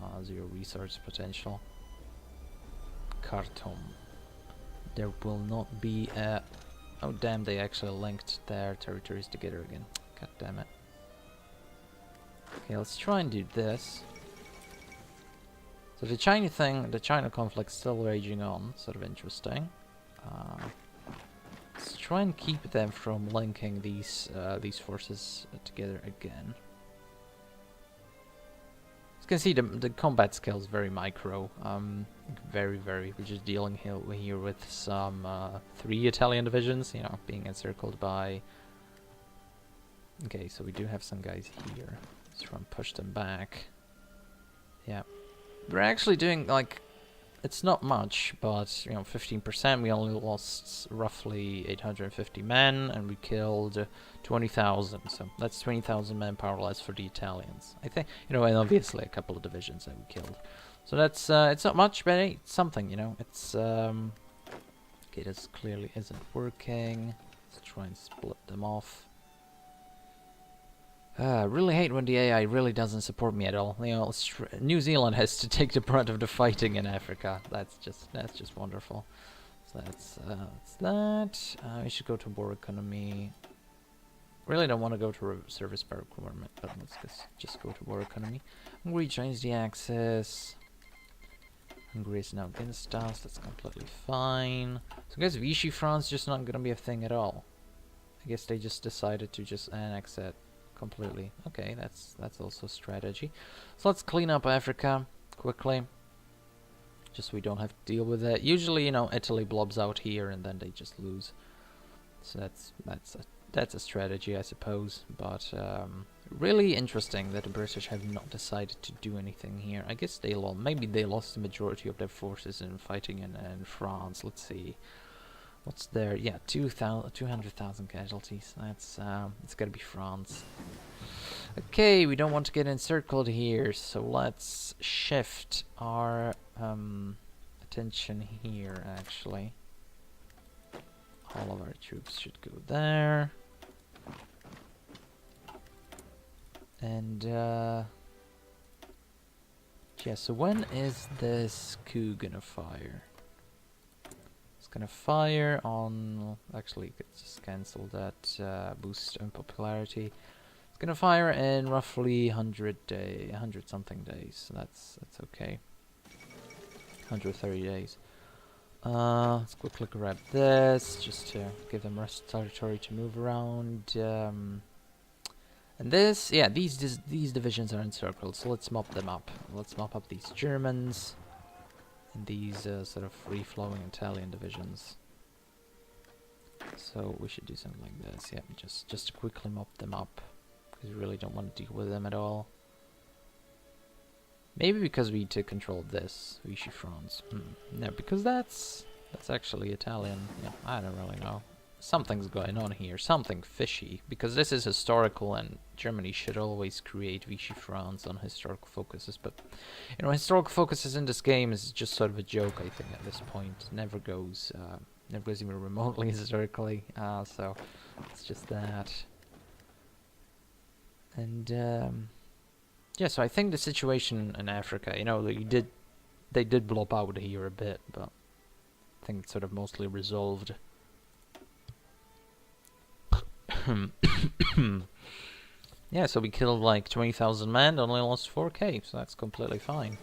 resource potential. Khartoum. There will not be a... Oh damn, they actually linked their territories together again. God damn it. Okay, let's try and do this. So the China conflict's still raging on, sort of interesting. Let's try and keep them from linking these forces together again. As you can see, the combat scale is very micro, very. We're just dealing here with some 3 Italian divisions, being encircled by. Okay, so we do have some guys here. Let's try and push them back. Yeah. We're actually doing, like, it's not much, but, 15%. We only lost roughly 850 men, and we killed 20,000. So that's 20,000 manpower less for the Italians. I think, and obviously a couple of divisions that we killed. So that's, it's not much, but hey, it's something, It's, okay, this clearly isn't working. Let's try and split them off. I really hate when the AI really doesn't support me at all. New Zealand has to take the brunt of the fighting in Africa. That's just wonderful. So that's that. We should go to war economy. Really don't want to go to service bar requirement, but let's just go to war economy. Hungary joins the Axis. Hungary is now against us. That's completely fine. So I guess Vichy France just not gonna be a thing at all. I guess they just decided to just annex it. Completely. Okay, that's also strategy. So let's clean up Africa quickly. Just so we don't have to deal with that. Usually, Italy blobs out here and then they just lose. So that's that's a strategy, I suppose. But really interesting that the British have not decided to do anything here. I guess maybe they lost the majority of their forces in fighting in France. Let's see. What's there? Yeah, 200,000 casualties. That's it's gotta be France. Okay, we don't want to get encircled here, so let's shift our attention here. Actually, all of our troops should go there, and yeah. So when is this coup gonna fire? Gonna fire on. Actually, could just cancel that boost in popularity. It's gonna fire in roughly 100 something days. So that's okay. 130 days. Let's quickly grab this just to give them rest territory to move around. And this, yeah, these divisions are encircled. So let's mop them up. Let's mop up these Germans. These sort of free-flowing Italian divisions. So we should do something like this. Yeah, just to quickly mop them up, because we really don't want to deal with them at all. Maybe because we took control of this Vichy France. No, because that's actually Italian. Yeah, I don't really know. Something's going on here, something fishy, because this is historical and Germany should always create Vichy France on historical focuses, but you know, historical focuses in this game is just sort of a joke, I think, at this point. Never goes even remotely historically, so it's just that. And yeah, so I think the situation in Africa, you know, they did blow out here a bit, but I think it's sort of mostly resolved. Yeah, so we killed like 20,000 men, only lost 4k, so that's completely fine.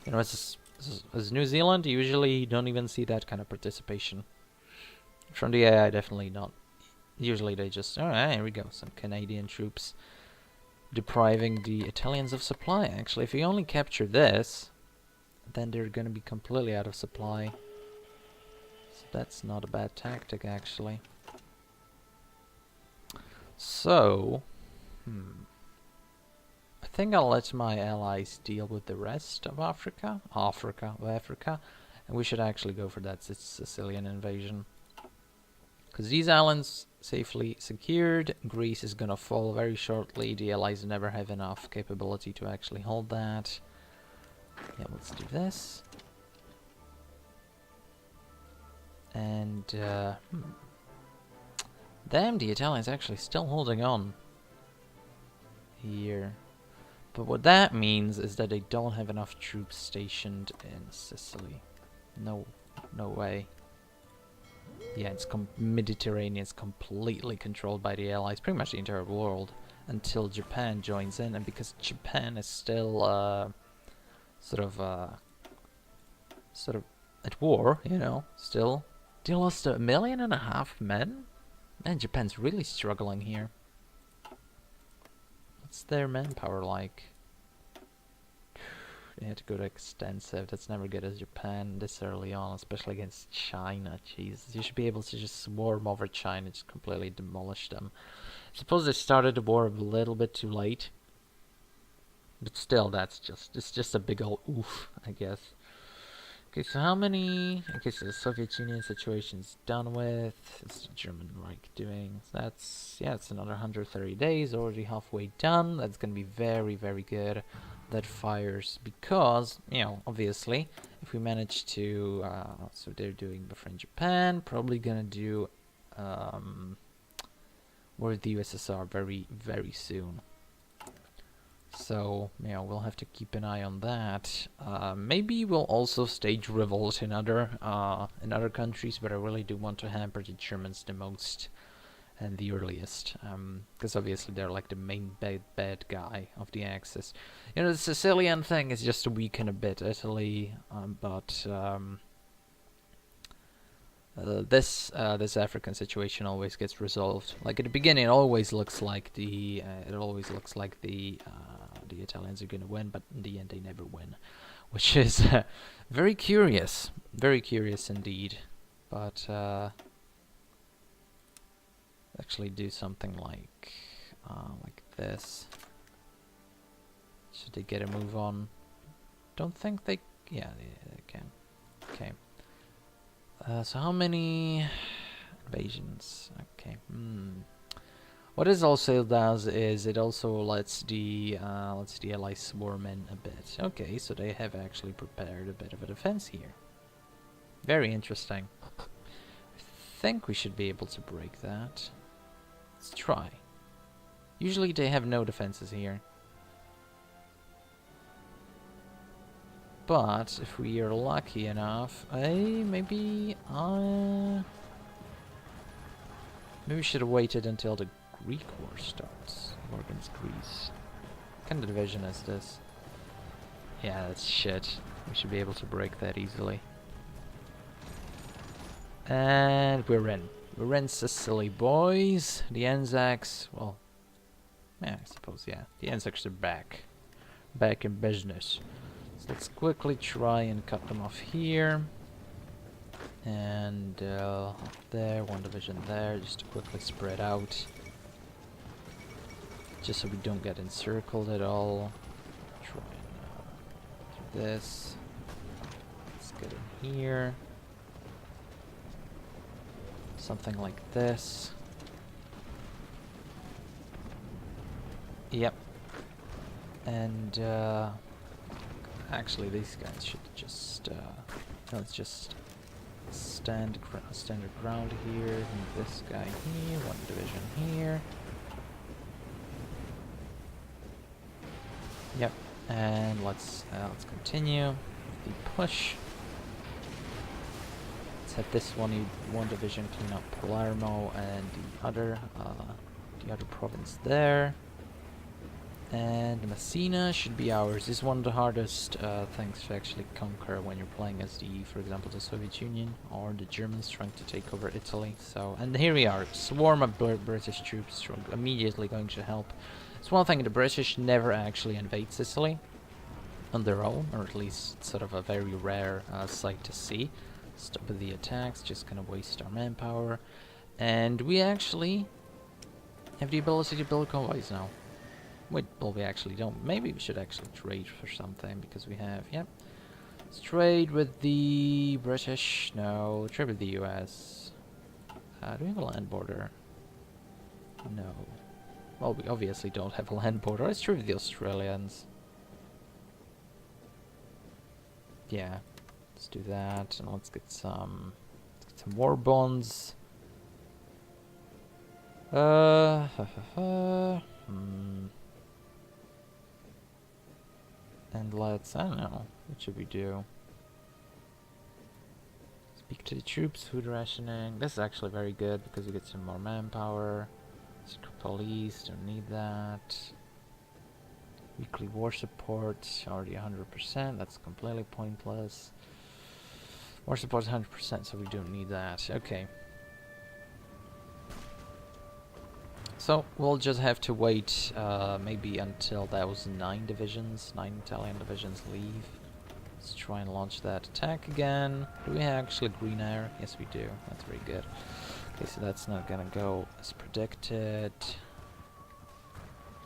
You know, as New Zealand, you usually don't even see that kind of participation. From the AI, definitely not. Usually they just, alright, here we go, some Canadian troops depriving the Italians of supply. Actually, if we only capture this, then they're gonna be completely out of supply. So that's not a bad tactic, actually. So, I think I'll let my allies deal with the rest of Africa, and we should actually go for that Sicilian invasion. Because these islands safely secured, Greece is gonna fall very shortly. The allies never have enough capability to actually hold that. Yeah, let's do this. And damn, the Italians actually still holding on here. But what that means is that they don't have enough troops stationed in Sicily. No way. Yeah, it's Mediterranean is completely controlled by the Allies, pretty much the entire world, until Japan joins in. And because Japan is still sort of at war, you know, still. They lost 1.5 million men? Man, Japan's really struggling here. What's their manpower like? They had to go to extensive. That's never good as Japan this early on, especially against China. Jesus, you should be able to just swarm over China, just completely demolish them. I suppose they started the war a little bit too late, but still, it's just a big old oof, I guess. Okay, so how many? Okay, so the Soviet Union situation's done with. It's the German Reich doing. So that's, yeah, it's another 130 days, already halfway done. That's gonna be very, very good. That fires because, you know, obviously, if we manage to, so they're doing befriend Japan, probably gonna do, war the USSR very, very soon. So, you know, we'll have to keep an eye on that. Maybe we'll also stage revolt in other countries, but I really do want to hamper the Germans the most and the earliest, because obviously they're like the main bad guy of the Axis. You know, the Sicilian thing is just to weaken a bit Italy, but this African situation always gets resolved. Like at the beginning, it always looks like the Italians are gonna win, but in the end they never win, which is very curious indeed. But Actually do something like this. Should they get a move on? Don't think they... Yeah, they can. Okay. So how many invasions? Okay. What this also does is it also lets the allies swarm in a bit. Okay, so they have actually prepared a bit of a defense here. Very interesting. I think we should be able to break that. Let's try. Usually they have no defenses here. But if we are lucky enough, maybe we should have waited until the Greek War starts. War against Greece. What kind of division is this? Yeah, that's shit. We should be able to break that easily. And we're in. We're in Sicily, boys. The Anzacs, well, yeah, I suppose, yeah. The Anzacs are back. Back in business. So let's quickly try and cut them off here. And there, one division there, just to quickly spread out. Just so we don't get encircled at all. Try and do this. Let's get in here. Something like this. Yep. And actually these guys should just let's just stand your ground here. And this guy here, one division here. Yep. And let's continue the push. Have this one division clean up Palermo and the other province there. And Messina should be ours. This is one of the hardest things to actually conquer when you're playing as for example, the Soviet Union or the Germans trying to take over Italy. So, and here we are, swarm of British troops immediately going to help. It's one thing, the British never actually invade Sicily on their own, or at least sort of a very rare sight to see. Stop with the attacks, just gonna waste our manpower. And we actually have the ability to build convoys now. Wait, well, we actually don't. Maybe we should actually trade for something, because we have, yep. Let's trade with the British. No, trade with the US. Do we have a land border? No. Well, we obviously don't have a land border. Let's trade with the Australians. Yeah. Let's do that, and let's get some war bonds. And let's, I don't know, what should we do? Speak to the troops, food rationing. This is actually very good because we get some more manpower. Secret police, don't need that. Weekly war support, already 100%, that's completely pointless. War support is 100%, so we don't need that. Okay. So we'll just have to wait maybe until those 9 Italian divisions leave. Let's try and launch that attack again. Do we have actually green air? Yes, we do. That's very good. Okay, so that's not gonna go as predicted.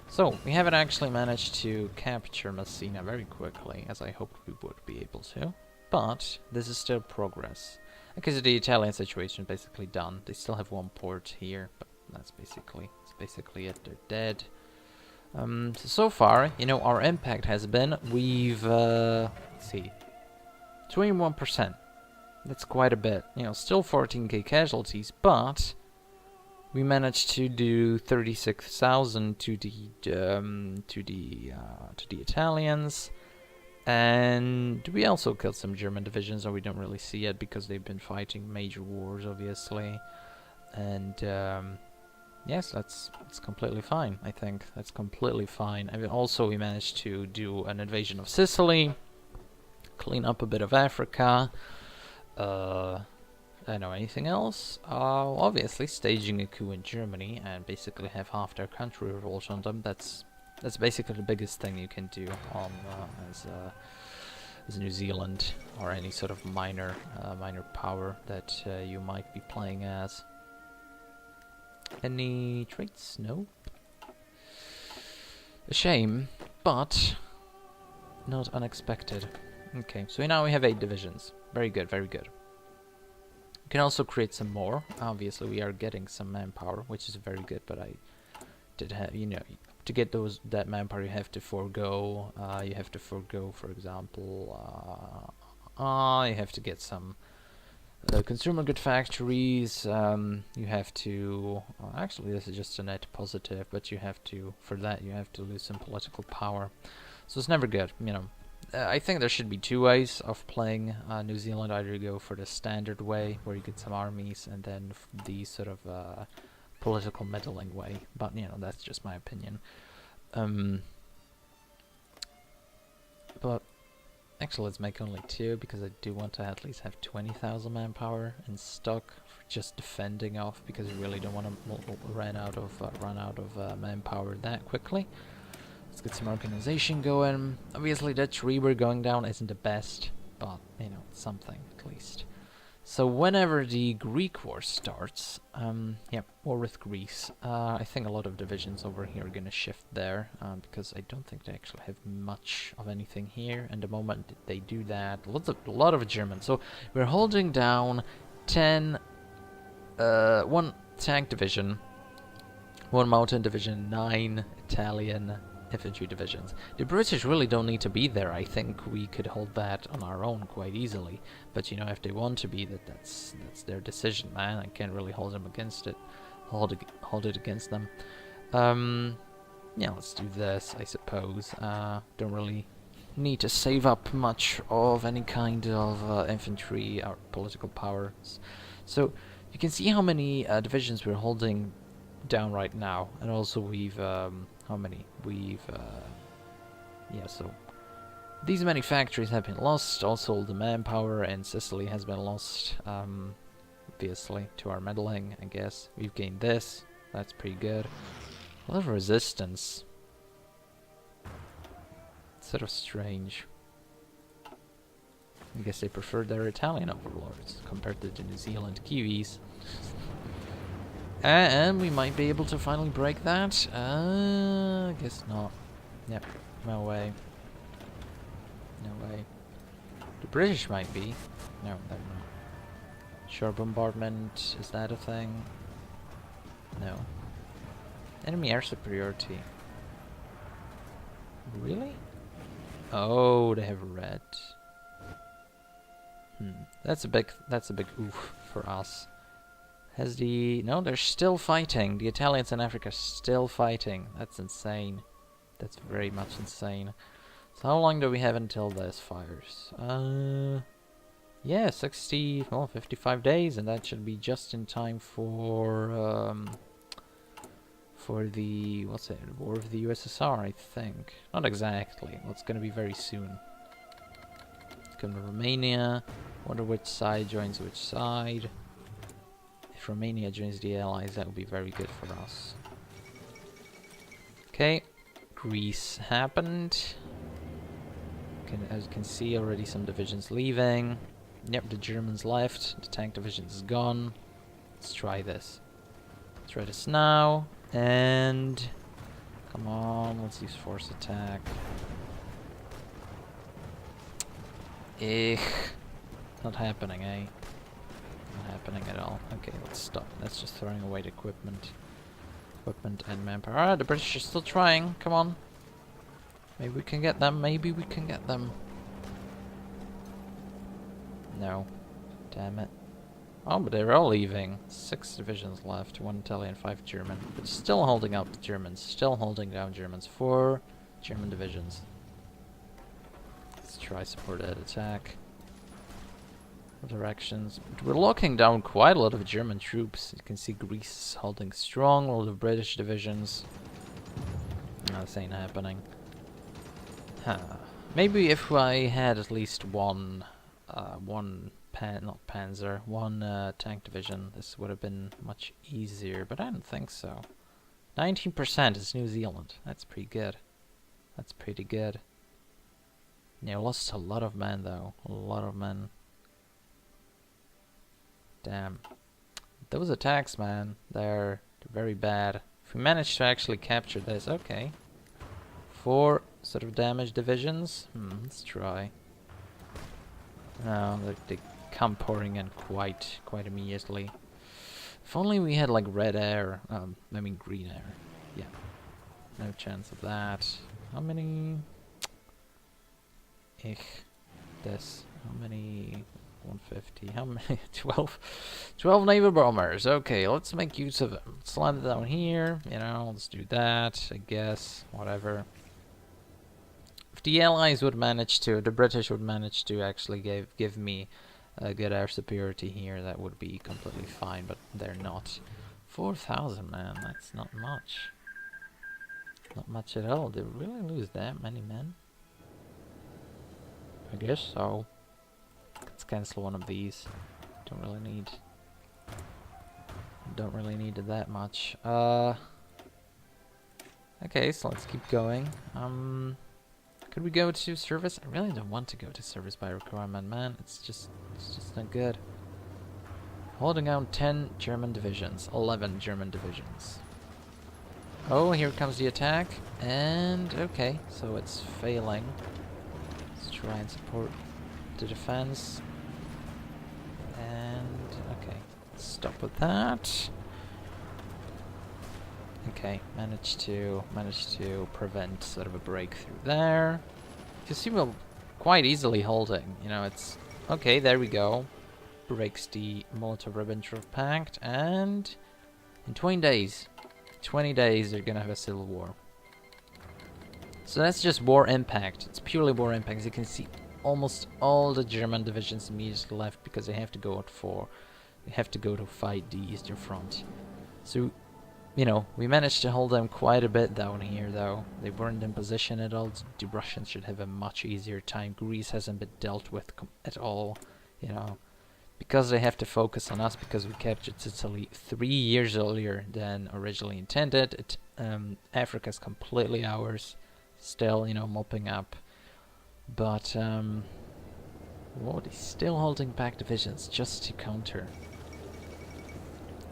So we haven't actually managed to capture Messina very quickly, as I hoped we would be able to. But this is still progress. Because the Italian situation is basically done. They still have one port here, but that's basically it. They're dead. So far, you know, our impact has been we've let's see, 21%. That's quite a bit. You know, still 14k casualties, but we managed to do 36,000 to the Italians. And we also killed some German divisions, though we don't really see it because they've been fighting major wars, obviously. And yes, that's completely fine. I think that's completely fine. I mean, also, we managed to do an invasion of Sicily, clean up a bit of Africa. I don't know anything else. Obviously, staging a coup in Germany and basically have half their country revolt on them. That's basically the biggest thing you can do on as New Zealand or any sort of minor power that you might be playing as. Any traits? No. A shame, but not unexpected. Okay, so now we have 8 divisions. Very good, very good. We can also create some more. Obviously, we are getting some manpower, which is very good, but I did have, you know, to get that manpower, you have to forego, for example, you have to get some consumer good factories. You have to, actually this is just a net positive, but you have to, for that you have to lose some political power. So it's never good, you know. I think there should be 2 ways of playing New Zealand. Either you go for the standard way, where you get some armies, and then the sort of political meddling way. But, you know, that's just my opinion. But actually, let's make only 2, because I do want to at least have 20,000 manpower in stock for just defending off, because we really don't want to run out of manpower that quickly. Let's get some organization going. Obviously, that tree we're going down isn't the best, but, you know, something at least. So whenever the Greek War starts, war with Greece, I think a lot of divisions over here are gonna shift there, because I don't think they actually have much of anything here, and the moment they do that, a lot of Germans. So we're holding down 1 tank division, 1 mountain division, 9 Italian infantry divisions. The British really don't need to be there. I think we could hold that on our own quite easily. But, you know, if they want to be, that's their decision, man. I can't really hold them against it. Hold it against them. Yeah, let's do this, I suppose. Don't really need to save up much of any kind of infantry or political powers. So you can see how many divisions we're holding down right now, and also we've how many we've so these many factories have been lost. Also the manpower in Sicily has been lost, obviously, to our meddling. I guess we've gained this. That's pretty good. A lot of resistance. It's sort of strange. I guess they prefer their Italian overlords compared to the New Zealand Kiwis. And we might be able to finally break that. I guess not. Yep, no way. No way. The British might be. No, they're not. Shore bombardment, is that a thing? No. Enemy air superiority. Really? Oh, they have red. That's a big oof for us. No, they're still fighting. The Italians in Africa are still fighting. That's insane. That's very much insane. So how long do we have until this fires? Yeah, 55 days, and that should be just in time for the, War of the USSR, I think. Not exactly. Well, it's gonna be very soon. Come to Romania. Wonder which side joins which side. If Romania joins the Allies, that would be very good for us. Okay, Greece happened. As you can see, already some divisions leaving. Yep, the Germans left. The tank division is gone. Let's try this. Let's try this now. And come on, let's use force attack. Not happening, eh? Not happening at all. Okay, let's stop. That's just throwing away the equipment. Equipment and manpower. Alright, the British are still trying. Come on. Maybe we can get them. Maybe we can get them. No. Damn it. Oh, but they're all leaving. 6 divisions left. 1 Italian, 5 German. But still holding out the Germans. Still holding down Germans. 4 German divisions. Let's try supported attack. Directions. We're locking down quite a lot of German troops. You can see Greece holding strong. A lot of British divisions. No, this ain't happening. Maybe if I had at least one tank division, this would have been much easier, but I don't think so. 19% is New Zealand. That's pretty good. That's pretty good. Yeah, lost a lot of men though. A lot of men. Damn. Those attacks, man, they're They're very bad. If we manage to actually capture this, okay. 4 sort of damage divisions. Let's try. No, they come pouring in quite immediately. If only we had like red air. I mean green air. Yeah. No chance of that. How many? This. How many? 150. How many? 12. 12 naval bombers. Okay, let's make use of them. Let's land it down here. You know, let's do that. I guess. Whatever. If the Allies would manage to, the British would manage to actually give me a good air superiority here, that would be completely fine, but they're not. 4,000, man, that's not much. Not much at all. Did we really lose that many men? I guess so. Let's cancel one of these. Don't really need it that much. Okay, so let's keep going. Could we go to service? I really don't want to go to service by requirement, man. It's just not good. Holding out 10 German divisions, 11 German divisions. Oh, here comes the attack, and okay, so it's failing. Let's try and support the defense. And okay, stop with that. Okay, managed to prevent sort of a breakthrough there. You see, we're quite easily holding. You know, it's okay. There we go. Breaks the Molotov-Ribbentrop Pact, and in 20 days, they're gonna have a civil war. So that's just war impact. It's purely war impact. As you can see, almost all the German divisions immediately left because they have to go to fight the Eastern Front. So, you know, we managed to hold them quite a bit down here, though. They weren't in position at all. The Russians should have a much easier time. Greece hasn't been dealt with at all, you know. Because they have to focus on us, because we captured Sicily 3 years earlier than originally intended. Africa's completely ours. Still, you know, mopping up. But, whoa, they're still holding back divisions just to counter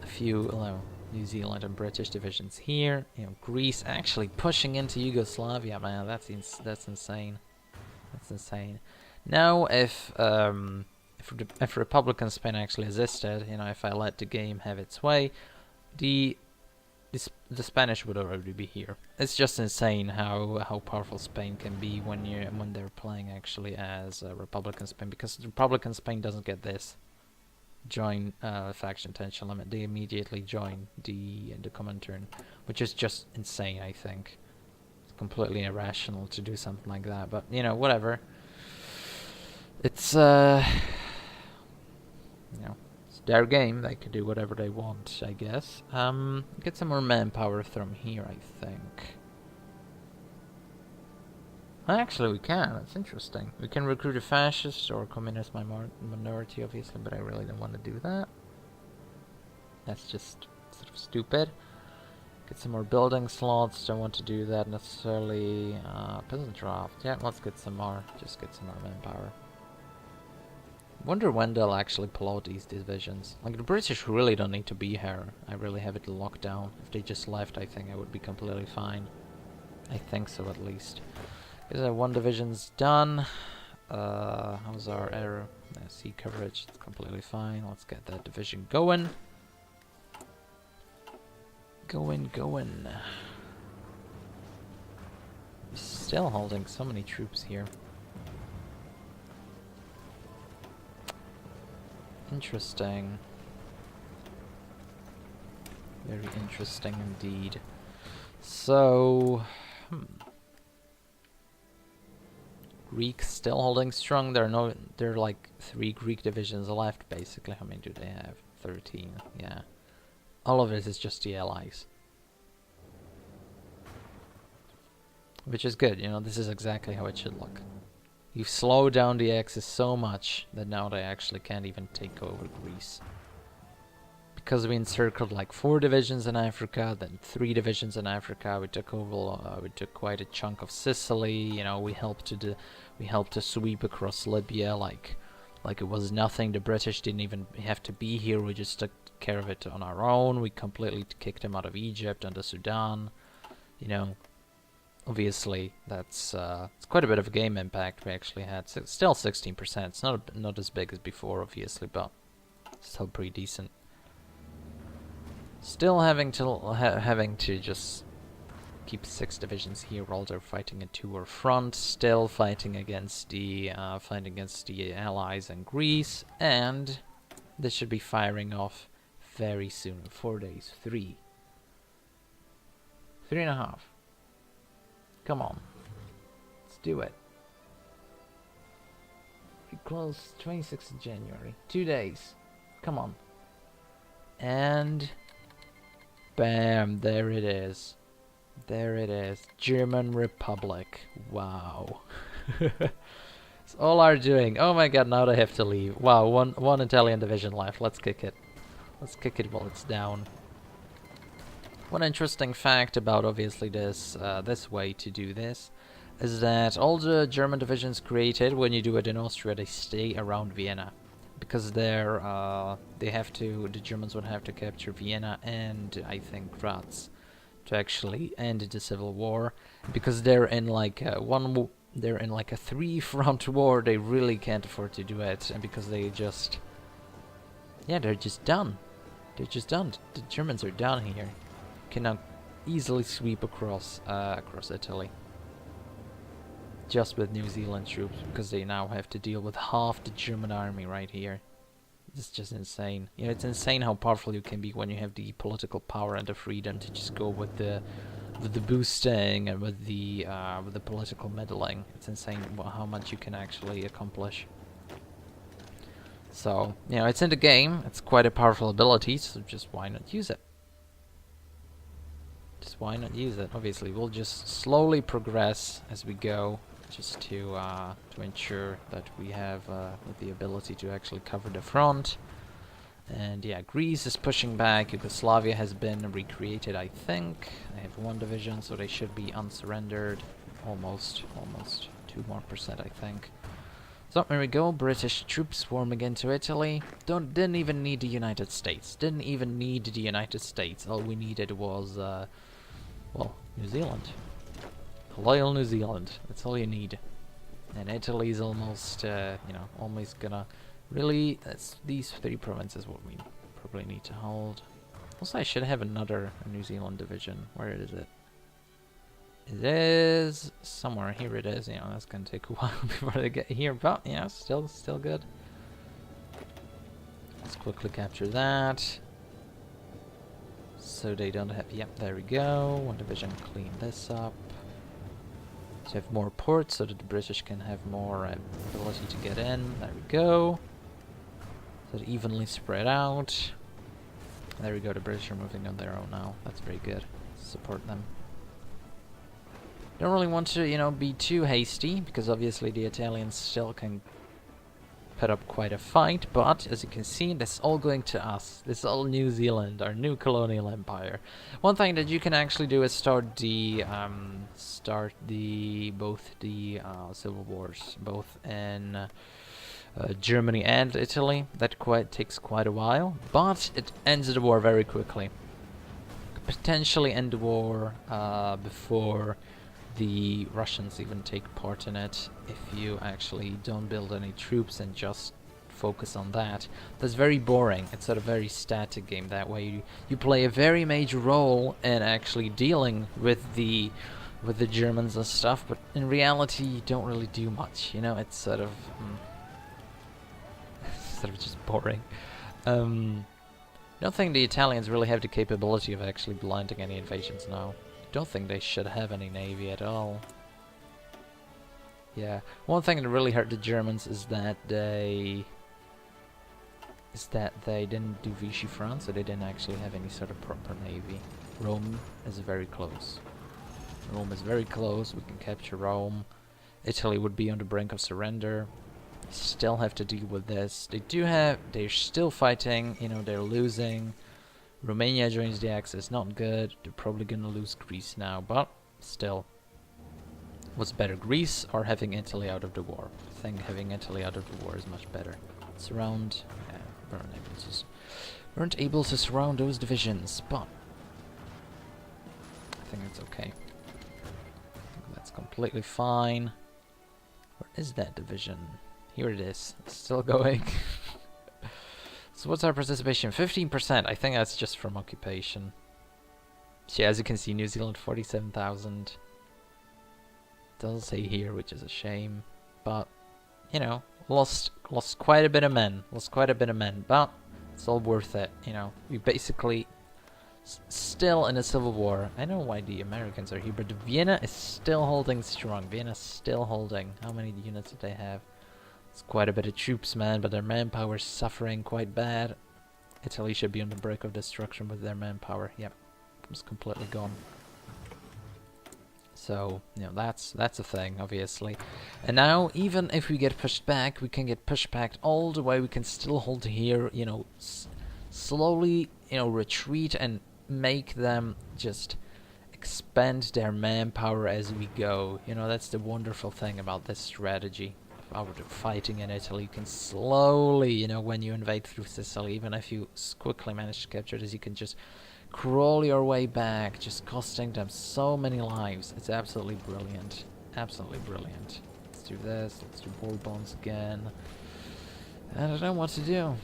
a few, New Zealand and British divisions here. You know, Greece actually pushing into Yugoslavia, man. That's insane. That's insane. Now, if Republican Spain actually existed, you know, if I let the game have its way, the Spanish would already be here. It's just insane how powerful Spain can be when they're playing actually as Republican Spain, because Republican Spain doesn't get this join faction tension limit. They immediately join the Comintern, which is just insane. I think it's completely irrational to do something like that, but you know, whatever. It's you know, it's their game. They can do whatever they want, I guess. Get some more manpower from here, I think. Actually, we can. That's interesting. We can recruit a fascist or communist minority, obviously, but I really don't want to do that. That's just sort of stupid. Get some more building slots. Don't want to do that necessarily. Peasant draft. Yeah, let's get some more. Just get some more manpower. Wonder when they'll actually pull out these divisions. Like, the British really don't need to be here. I really have it locked down. If they just left, I think I would be completely fine. I think so, at least. Because one division's done. How's our air sea coverage? It's completely fine. Let's get that division going. Going. Still holding so many troops here. Interesting. Very interesting indeed. So, Greeks still holding strong. There are like 3 Greek divisions left, basically. How many do they have? 13. Yeah. All of it is just the Allies. Which is good, you know, this is exactly how it should look. You've slowed down the Axis so much that now they actually can't even take over Greece. Because we encircled like 4 divisions in Africa, then 3 divisions in Africa. We took over. We took quite a chunk of Sicily. You know, we helped to sweep across Libya like it was nothing. The British didn't even have to be here. We just care of it on our own. We completely kicked them out of Egypt and the Sudan. You know, obviously that's it's quite a bit of a game impact we actually had. Still 16%. It's not as big as before, obviously, but still pretty decent. Still having to just keep 6 divisions here while they're fighting a 2-war front. Still fighting against the allies in Greece, and this should be firing off very soon. 4 days, 3.5. Come on, let's do it. We close 26th of January. 2 days. Come on. And bam, there it is. There it is. German Republic. Wow. It's all our doing. Oh my god, now they have to leave. Wow, one Italian division left. Let's kick it. Let's kick it while it's down. One interesting fact about obviously this way to do this is that all the German divisions created, when you do it in Austria, they stay around Vienna. Because the Germans would have to capture Vienna and I think Graz to actually end the civil war. Because they're in like a 3-front war, they really can't afford to do it, and because they're just done. They're just done. The Germans are done here. Can now easily sweep across Italy. Just with New Zealand troops, because they now have to deal with half the German army right here. It's just insane. You know, it's insane how powerful you can be when you have the political power and the freedom to just go with the boosting and with the political meddling. It's insane how much you can actually accomplish. So, you know, it's in the game. It's quite a powerful ability, so just why not use it? Just why not use it? Obviously, we'll just slowly progress as we go, just to ensure that we have the ability to actually cover the front. And yeah, Greece is pushing back. Yugoslavia has been recreated, I think. They have 1 division, so they should be unsurrendered. Almost 2% more, I think. So there we go. British troops swarming into Italy. Didn't even need the United States. All we needed was well, New Zealand. Loyal New Zealand. That's all you need. And Italy's almost, almost gonna really. These 3 provinces what we probably need to hold. Also, I should have another New Zealand division. Where is it? It is somewhere. Here it is. You know, that's gonna take a while before they get here, but yeah, still good. Let's quickly capture that. So they don't have. Yep, there we go. 1 division, clean this up. So have more ports so that the British can have more ability to get in. There we go. So they're evenly spread out. There we go. The British are moving on their own now. That's very good. Support them. Don't really want to, be too hasty, because obviously the Italians still can put up quite a fight, but as you can see, this is all going to us. This is all New Zealand, our new colonial empire. One thing that you can actually do is start the civil wars, both in Germany and Italy. That takes quite a while, but it ends the war very quickly. Potentially end the war before the Russians even take part in it, if you actually don't build any troops and just focus on that. That's very boring. It's sort of very static game. That way you play a very major role in actually dealing with the Germans and stuff, but in reality you don't really do much. It's sort of just boring. I don't think the Italians really have the capability of actually blinding any invasions now. Don't think they should have any navy at all. Yeah, one thing that really hurt the Germans is that they didn't do Vichy France, so they didn't actually have any sort of proper navy. Rome is very close. Rome is very close. We can capture Rome. Italy would be on the brink of surrender. Still have to deal with this. They're still fighting. They're losing. Romania joins the Axis, not good. They're probably gonna lose Greece now, but still. What's better, Greece or having Italy out of the war? I think having Italy out of the war is much better. Surround, burn weren't able to surround those divisions, but I think it's okay. I think that's completely fine. Where is that division? Here it is. It's still going. So what's our participation? 15%. I think that's just from occupation. So yeah, as you can see, New Zealand 47,000. Doesn't say here, which is a shame. But, you know, lost quite a bit of men. But it's all worth it, you know. We basically still in a civil war. I know why the Americans are here, but Vienna is still holding strong. Vienna's still holding. How many units did they have? It's quite a bit of troops, man, but their manpower is suffering quite bad. Italy should be on the brink of destruction with their manpower. Yep, it's completely gone. So, you know, that's a thing, obviously. And now, even if we get pushed back, we can get pushed back all the way. We can still hold here, you know, slowly, you know, retreat and make them just expand their manpower as we go. You know, that's the wonderful thing about this strategy. Out of fighting in Italy, you can slowly, you know, when you invade through Sicily, even if you quickly manage to capture this, you can just crawl your way back, just costing them so many lives. It's absolutely brilliant. Absolutely brilliant. Let's do this. Let's do Bourbons again. I don't know what to do.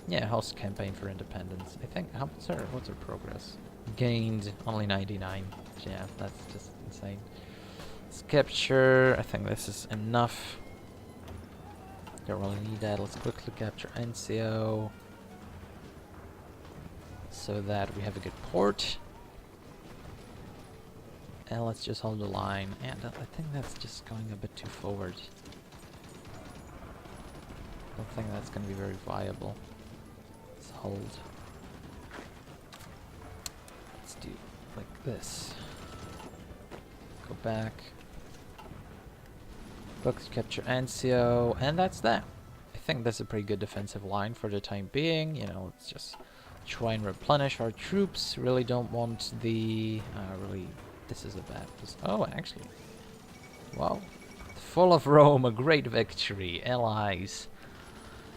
Yeah, host campaign for independence. I think, what's our progress? Gained only 99. Yeah, that's just insane. Let's capture. I think this is enough. Don't really need that. Let's quickly capture Anzio so that we have a good port. And let's just hold the line. And I think that's just going a bit too forward. I don't think that's going to be very viable. Let's hold. Let's do like this. Go back. Let's capture Anzio, and that's that. I think that's a pretty good defensive line for the time being. You know, let's just try and replenish our troops. Really don't want the... this is a bad... Oh, actually. Wow. Fall of Rome, a great victory. Allies.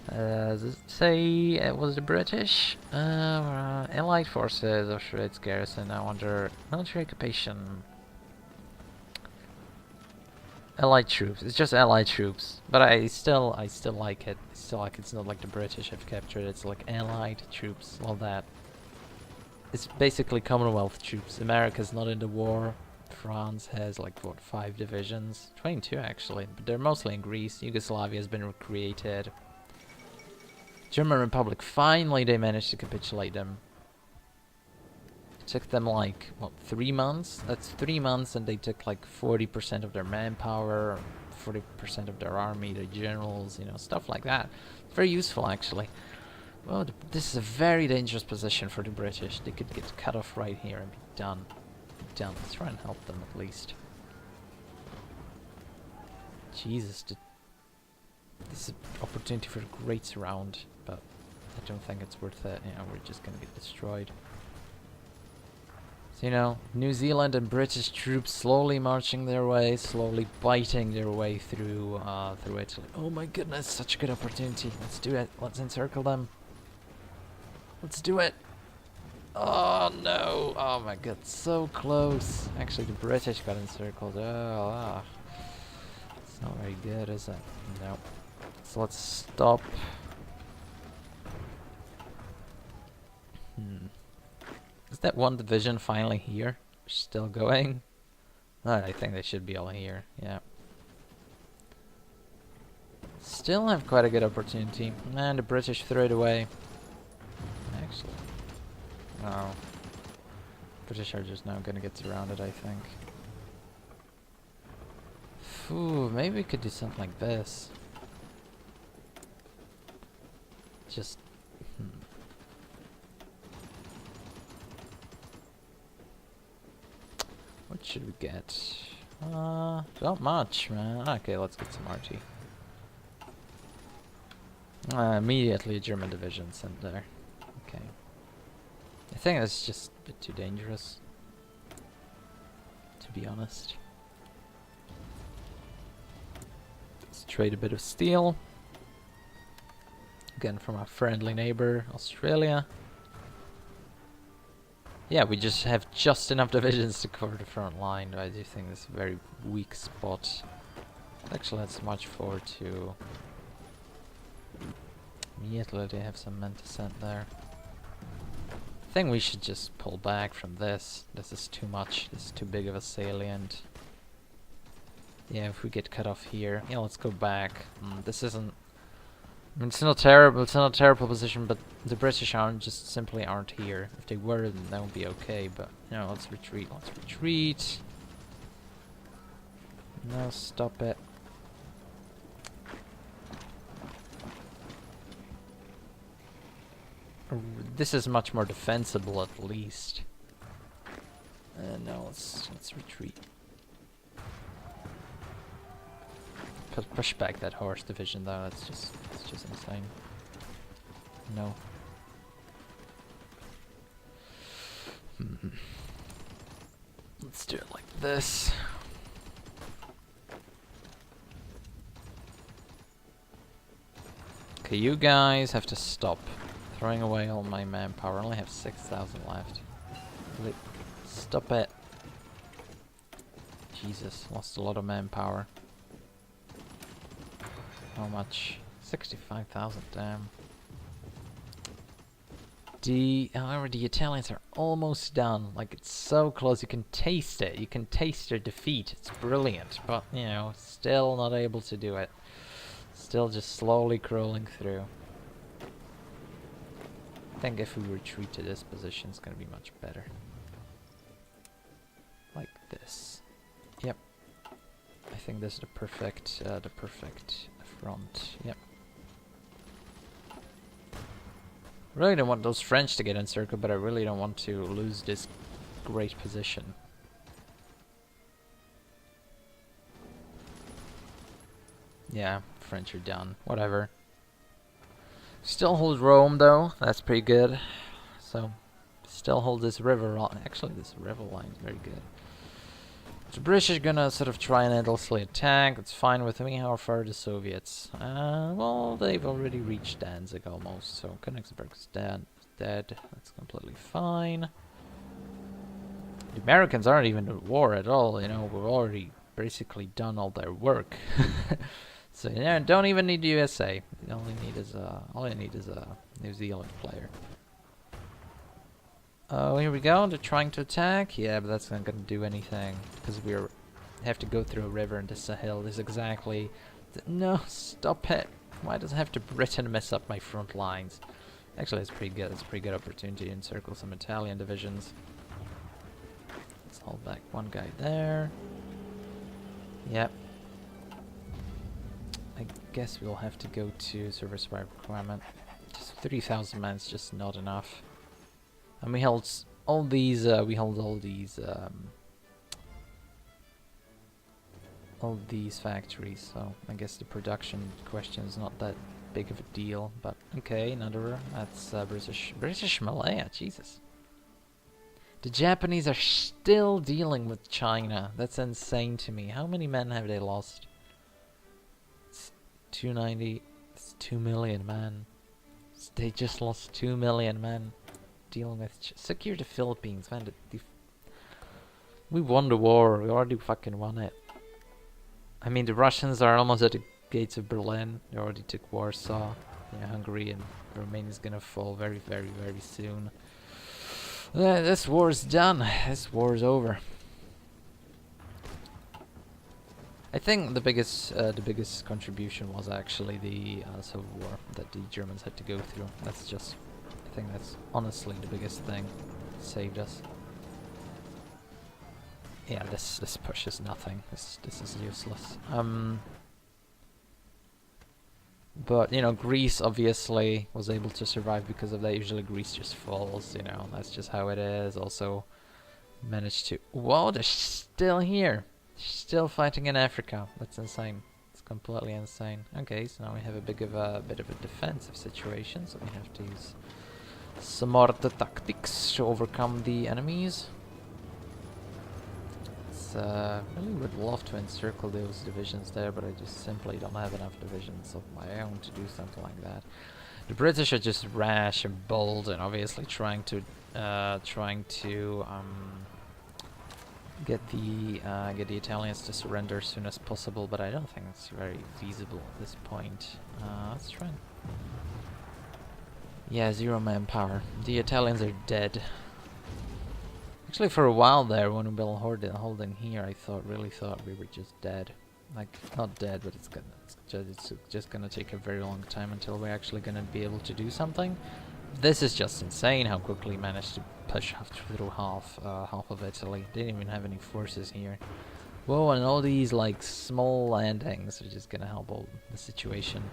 Does it say it was the British? Allied forces of Auschwitz garrison now under military occupation. Allied troops. It's just Allied troops, but I still like it. It's not like the British have captured it. It's like Allied troops. All that. It's basically Commonwealth troops. America's not in the war. France has like what, 5 divisions, 22 actually, but they're mostly in Greece. Yugoslavia has been recreated. German Republic, finally they managed to capitulate them. It took them like, what, 3 months? That's 3 months, and they took like 40% of their manpower, 40% of their army, their generals, you know, stuff like that. Very useful, actually. Well, this is a very dangerous position for the British. They could get cut off right here and be done. Let's try and help them at least. Jesus, this is an opportunity for a great surround, but I don't think it's worth it. You know, we're just gonna get destroyed. So, you know, New Zealand and British troops slowly marching their way, slowly biting their way through Italy. Oh my goodness, such a good opportunity. Let's do it. Let's encircle them. Let's do it. Oh no! Oh my god, so close. Actually, the British got encircled. Oh, it's not very good, is it? No. So let's stop. Is that one division finally here? Still going? I think they should be all here. Yeah. Still have quite a good opportunity. And the British threw it away. Actually. Oh. British are just now gonna get surrounded, I think. Ooh, maybe we could do something like this. Just... What should we get? Not much, man. Okay, let's get some RT. Immediately a German division sent there. Okay. I think that's just a bit too dangerous, to be honest. Let's trade a bit of steel. Again, from our friendly neighbor, Australia. Yeah, we just have just enough divisions to cover the front line. I do think this is a very weak spot. Actually, let's march forward to... Immediately they have some men to send there. I think we should just pull back from this. This is too much. This is too big of a salient. Yeah, if we get cut off here. Yeah, let's go back. This isn't... I mean, it's not terrible. It's not a terrible position, but the British aren't just simply aren't here. If they were, then that would be okay. But you know, let's retreat. Let's retreat. No, stop it. This is much more defensible, at least. No, let's retreat. Push back that horse division, though. That's just insane. No. Let's do it like this. Okay, you guys have to stop throwing away all my manpower. I only have 6,000 left. Stop it. Jesus, lost a lot of manpower. How much? 65,000, damn. However, the Italians are almost done. Like, it's so close, you can taste it. You can taste their defeat. It's brilliant, but, you know, still not able to do it. Still just slowly crawling through. I think if we retreat to this position, it's gonna be much better. Like this. Yep. I think this is the perfect front. Yep. Really don't want those French to get encircled, but I really don't want to lose this great position. Yeah, French are done. Whatever. Still hold Rome, though. That's pretty good. So, still hold this river line. Actually, this river line is very good. The British are gonna sort of try and endlessly attack. It's fine with me. How far are the Soviets? Well, they've already reached Danzig almost, so Königsberg's dead. That's completely fine. The Americans aren't even at war at all. You know, we've already basically done all their work. So yeah, don't even need the USA. All you need is a New Zealand player. Oh, here we go. They're trying to attack. Yeah, but that's not gonna do anything because we have to go through a river into Sahel. This is exactly. No, stop it. Why does it have to Britain mess up my front lines? Actually, it's pretty good. It's a pretty good opportunity to encircle some Italian divisions. Let's hold back one guy there. Yep. I guess we'll have to go to service by requirement. Just 3,000 men is just not enough. And we held all these. All these factories. So I guess the production question is not that big of a deal. But okay, another. That's British Malaya. Jesus. The Japanese are still dealing with China. That's insane to me. How many men have they lost? It's 290. It's 2 million men. They just lost 2 million men. Dealing with secure the Philippines, man. We won the war. We already fucking won it. I mean, the Russians are almost at the gates of Berlin. They already took Warsaw. Yeah, Hungary and Romania is gonna fall very, very, very soon. This war is done. This war is over. I think the biggest contribution was actually the Civil War that the Germans had to go through. That's just. I think that's honestly the biggest thing that saved us. Yeah, this push is nothing. This is useless. But you know, Greece obviously was able to survive because of that. Usually Greece just falls, you know, that's just how it is. Also managed to. Whoa, they're still here. Still fighting in Africa. That's insane. It's completely insane. Okay, so now we have a bit of a defensive situation, so we have to use smart tactics to overcome the enemies. Let's Really would love to encircle those divisions there, but I just simply don't have enough divisions of my own to do something like that. The British are just rash and bold, and obviously trying to get the Italians to surrender as soon as possible, but I don't think it's very feasible at this point. Let's try. Yeah, 0 manpower. The Italians are dead. Actually, for a while there, when we were holding here, I really thought we were just dead. Like, not dead, but it's just gonna take a very long time until we're actually gonna be able to do something. This is just insane how quickly we managed to push through half of Italy. They didn't even have any forces here. Whoa, and all these like small landings are just gonna help all the situation.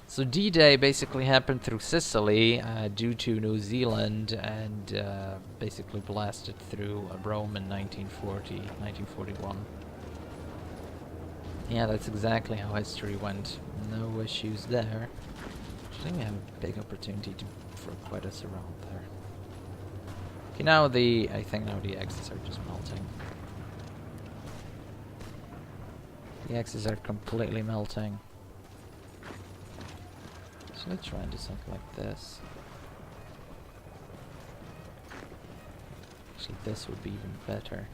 So D-Day basically happened through Sicily due to New Zealand, and basically blasted through Rome in 1941. Yeah, that's exactly how history went. No issues there. I think we have a big opportunity for quite us around there. Okay, now I think now the axes are just melting. The axes are completely melting. So let's try and do something like this. Actually, this would be even better.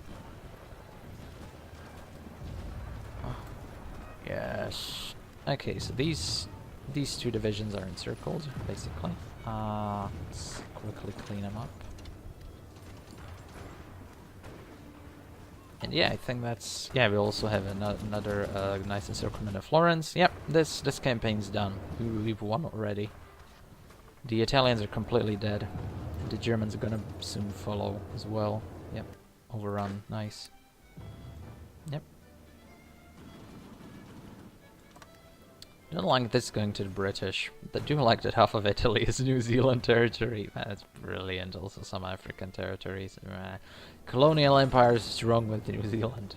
Oh. Yes. Okay, so these two divisions are encircled, basically. Let's quickly clean them up. And yeah, I think that's... Yeah, we also have another nice encirclement of Florence. Yep, this campaign's done. We've won already. The Italians are completely dead. And the Germans are gonna soon follow as well. Yep, overrun. Nice. Yep. Don't like this going to the British. They do like that half of Italy is New Zealand territory. That's brilliant. Also some African territories. Colonial empire is strong with New Zealand.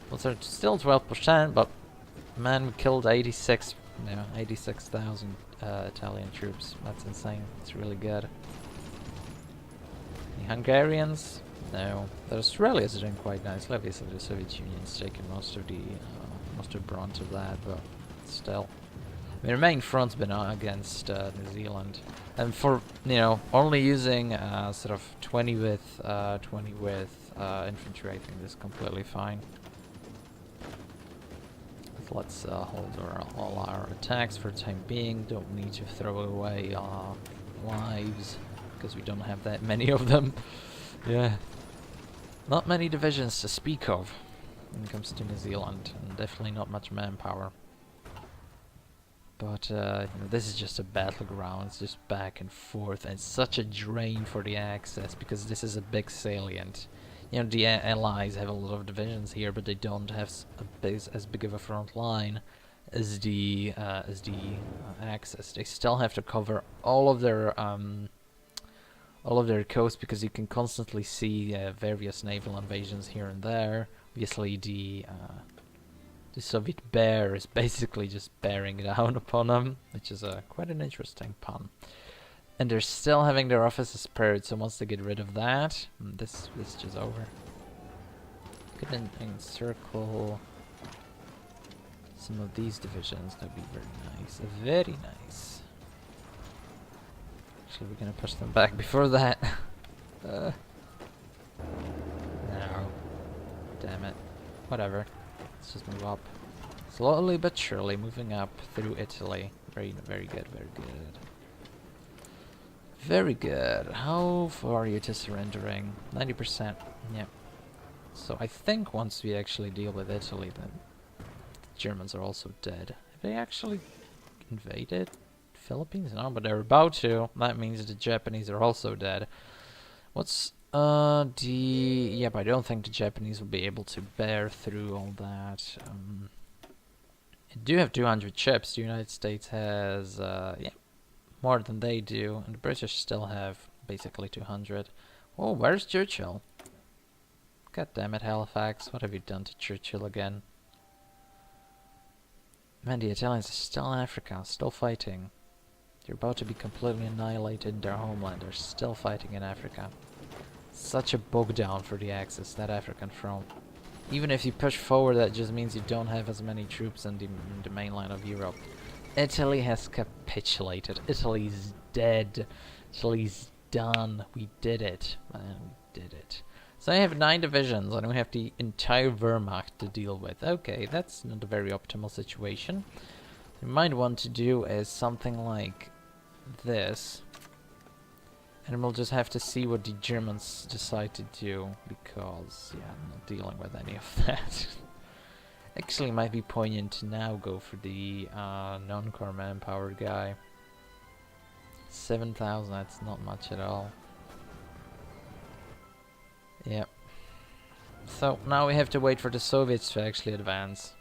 Well, so it's still 12%, but man, we killed 86,000 Italian troops. That's insane. It's really good. The Hungarians? No. The Australians are doing quite nicely. Obviously, the Soviet Union's taken most of the brunt of that, but still. The main front's been against New Zealand, and for only using sort of 20 with infantry, I think this is completely fine. Let's hold all our attacks for the time being. Don't need to throw away lives because we don't have that many of them. Yeah, not many divisions to speak of when it comes to New Zealand, and definitely not much manpower. But this is just a battleground. It's just back and forth, and it's such a drain for the access because this is a big salient. The Allies have a lot of divisions here, but they don't have as big of a front line as the Axis. They still have to cover all of their coast because you can constantly see various naval invasions here and there. Obviously, the Soviet bear is basically just bearing down upon them, which is quite an interesting pun. And they're still having their officers spared, so once they get rid of that, this is just over. Could then encircle some of these divisions. That'd be very nice. Very nice. Actually, we're gonna push them back before that. No. Damn it. Whatever. Let's just move up. Slowly but surely moving up through Italy. Very good, very good. Very good. How far are you to surrendering? 90%. Yep. So I think once we actually deal with Italy, then the Germans are also dead. Have they actually invaded Philippines? No, but they're about to. That means the Japanese are also dead. What's yeah, but I don't think the Japanese will be able to bear through all that. I do have 200 ships. The United States has yeah, more than they do, and the British still have basically 200. Oh, where's Churchill? God damn it, Halifax! What have you done to Churchill again? Man, the Italians are still in Africa, still fighting. They're about to be completely annihilated in their homeland. They're still fighting in Africa. Such a bog down for the Axis, that African front. Even if you push forward, that just means you don't have as many troops in the mainland of Europe. Italy has capitulated. Italy's dead. Italy's done. We did it. Man, we did it. So I have 9 divisions, and we have the entire Wehrmacht to deal with. Okay, that's not a very optimal situation. What you might want to do is something like this. And we'll just have to see what the Germans decide to do, because, yeah, I'm not dealing with any of that. Actually, it might be poignant to now go for the non-core manpower guy. 7,000, that's not much at all. Yep. So, now we have to wait for the Soviets to actually advance.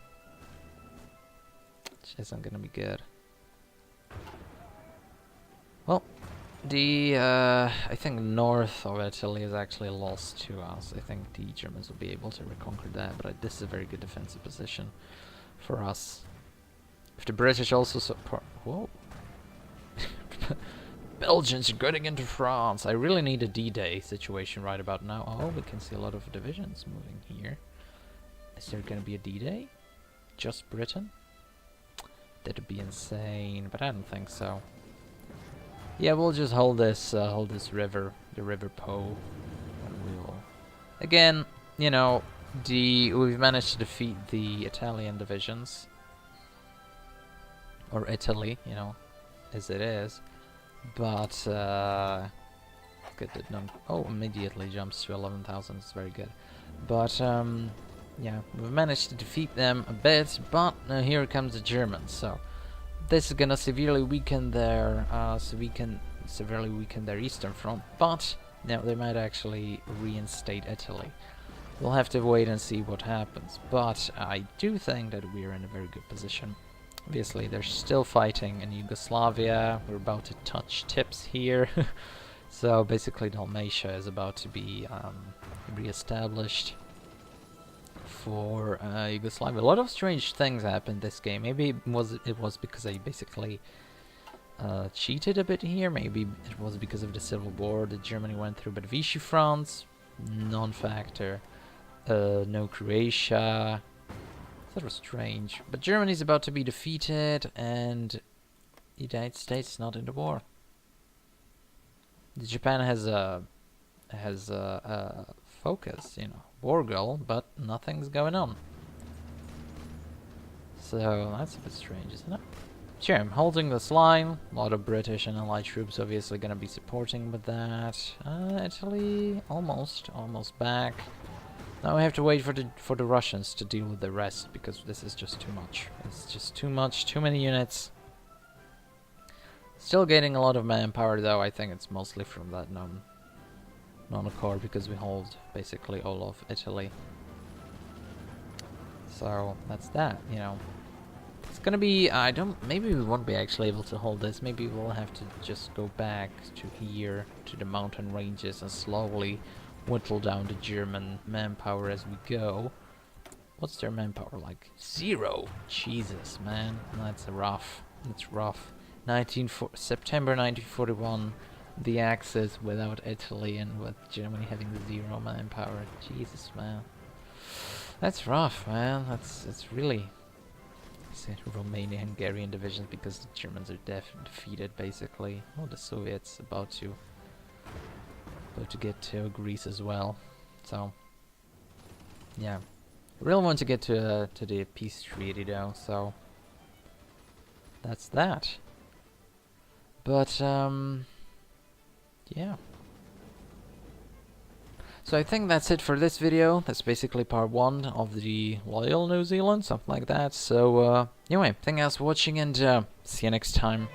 Which isn't gonna be good. Well, the, I think north of Italy is actually lost to us. I think the Germans will be able to reconquer that, but this is a very good defensive position for us. If the British also support... Whoa! Belgians are getting into France! I really need a D-Day situation right about now. Oh, we can see a lot of divisions moving here. Is there gonna be a D-Day? Just Britain? That'd be insane, but I don't think so. Yeah, we'll just hold this river, the River Po, and we'll... Again, you know, we've managed to defeat the Italian divisions. Or Italy, you know, as it is. But, good that none... Oh, immediately jumps to 11,000, it's very good. But, yeah, we've managed to defeat them a bit, but here comes the Germans, so... This is gonna severely weaken their severely weaken their eastern front, but now they might actually reinstate Italy. We'll have to wait and see what happens, but I do think that we're in a very good position. Obviously, they're still fighting in Yugoslavia. We're about to touch tips here, so basically Dalmatia is about to be re-established for Yugoslavia. A lot of strange things happened this game. Maybe it was because I basically cheated a bit here. Maybe it was because of the civil war that Germany went through. But Vichy France, non-factor. No Croatia. Sort of strange. But Germany's about to be defeated, and the United States not in the war. Japan has a focus, you know, war goal, but nothing's going on. So that's a bit strange, isn't it? Sure, I'm holding this line. A lot of British and Allied troops obviously gonna be supporting with that. Italy almost back. Now we have to wait for the Russians to deal with the rest, because this is just too much. It's just too much, too many units. Still getting a lot of manpower though. I think it's mostly from that non-core, because we hold basically all of Italy. So that's that, you know. It's gonna be, maybe we won't be actually able to hold this. Maybe we'll have to just go back to here, to the mountain ranges, and slowly whittle down the German manpower as we go. What's their manpower like? 0! Jesus, man. That's rough. It's rough. September 1941, the Axis without Italy and with Germany having 0 manpower. Jesus, man. That's rough, man. It's really... I said Romania, Hungarian divisions because the Germans are defeated, basically. Oh, the Soviets about to get to Greece as well. So, yeah. I really want to get to the peace treaty though, so that's that. But, yeah. So I think that's it for this video. That's basically part 1 of the Loyal New Zealand, something like that. So, anyway, thank you guys for watching, and see you next time.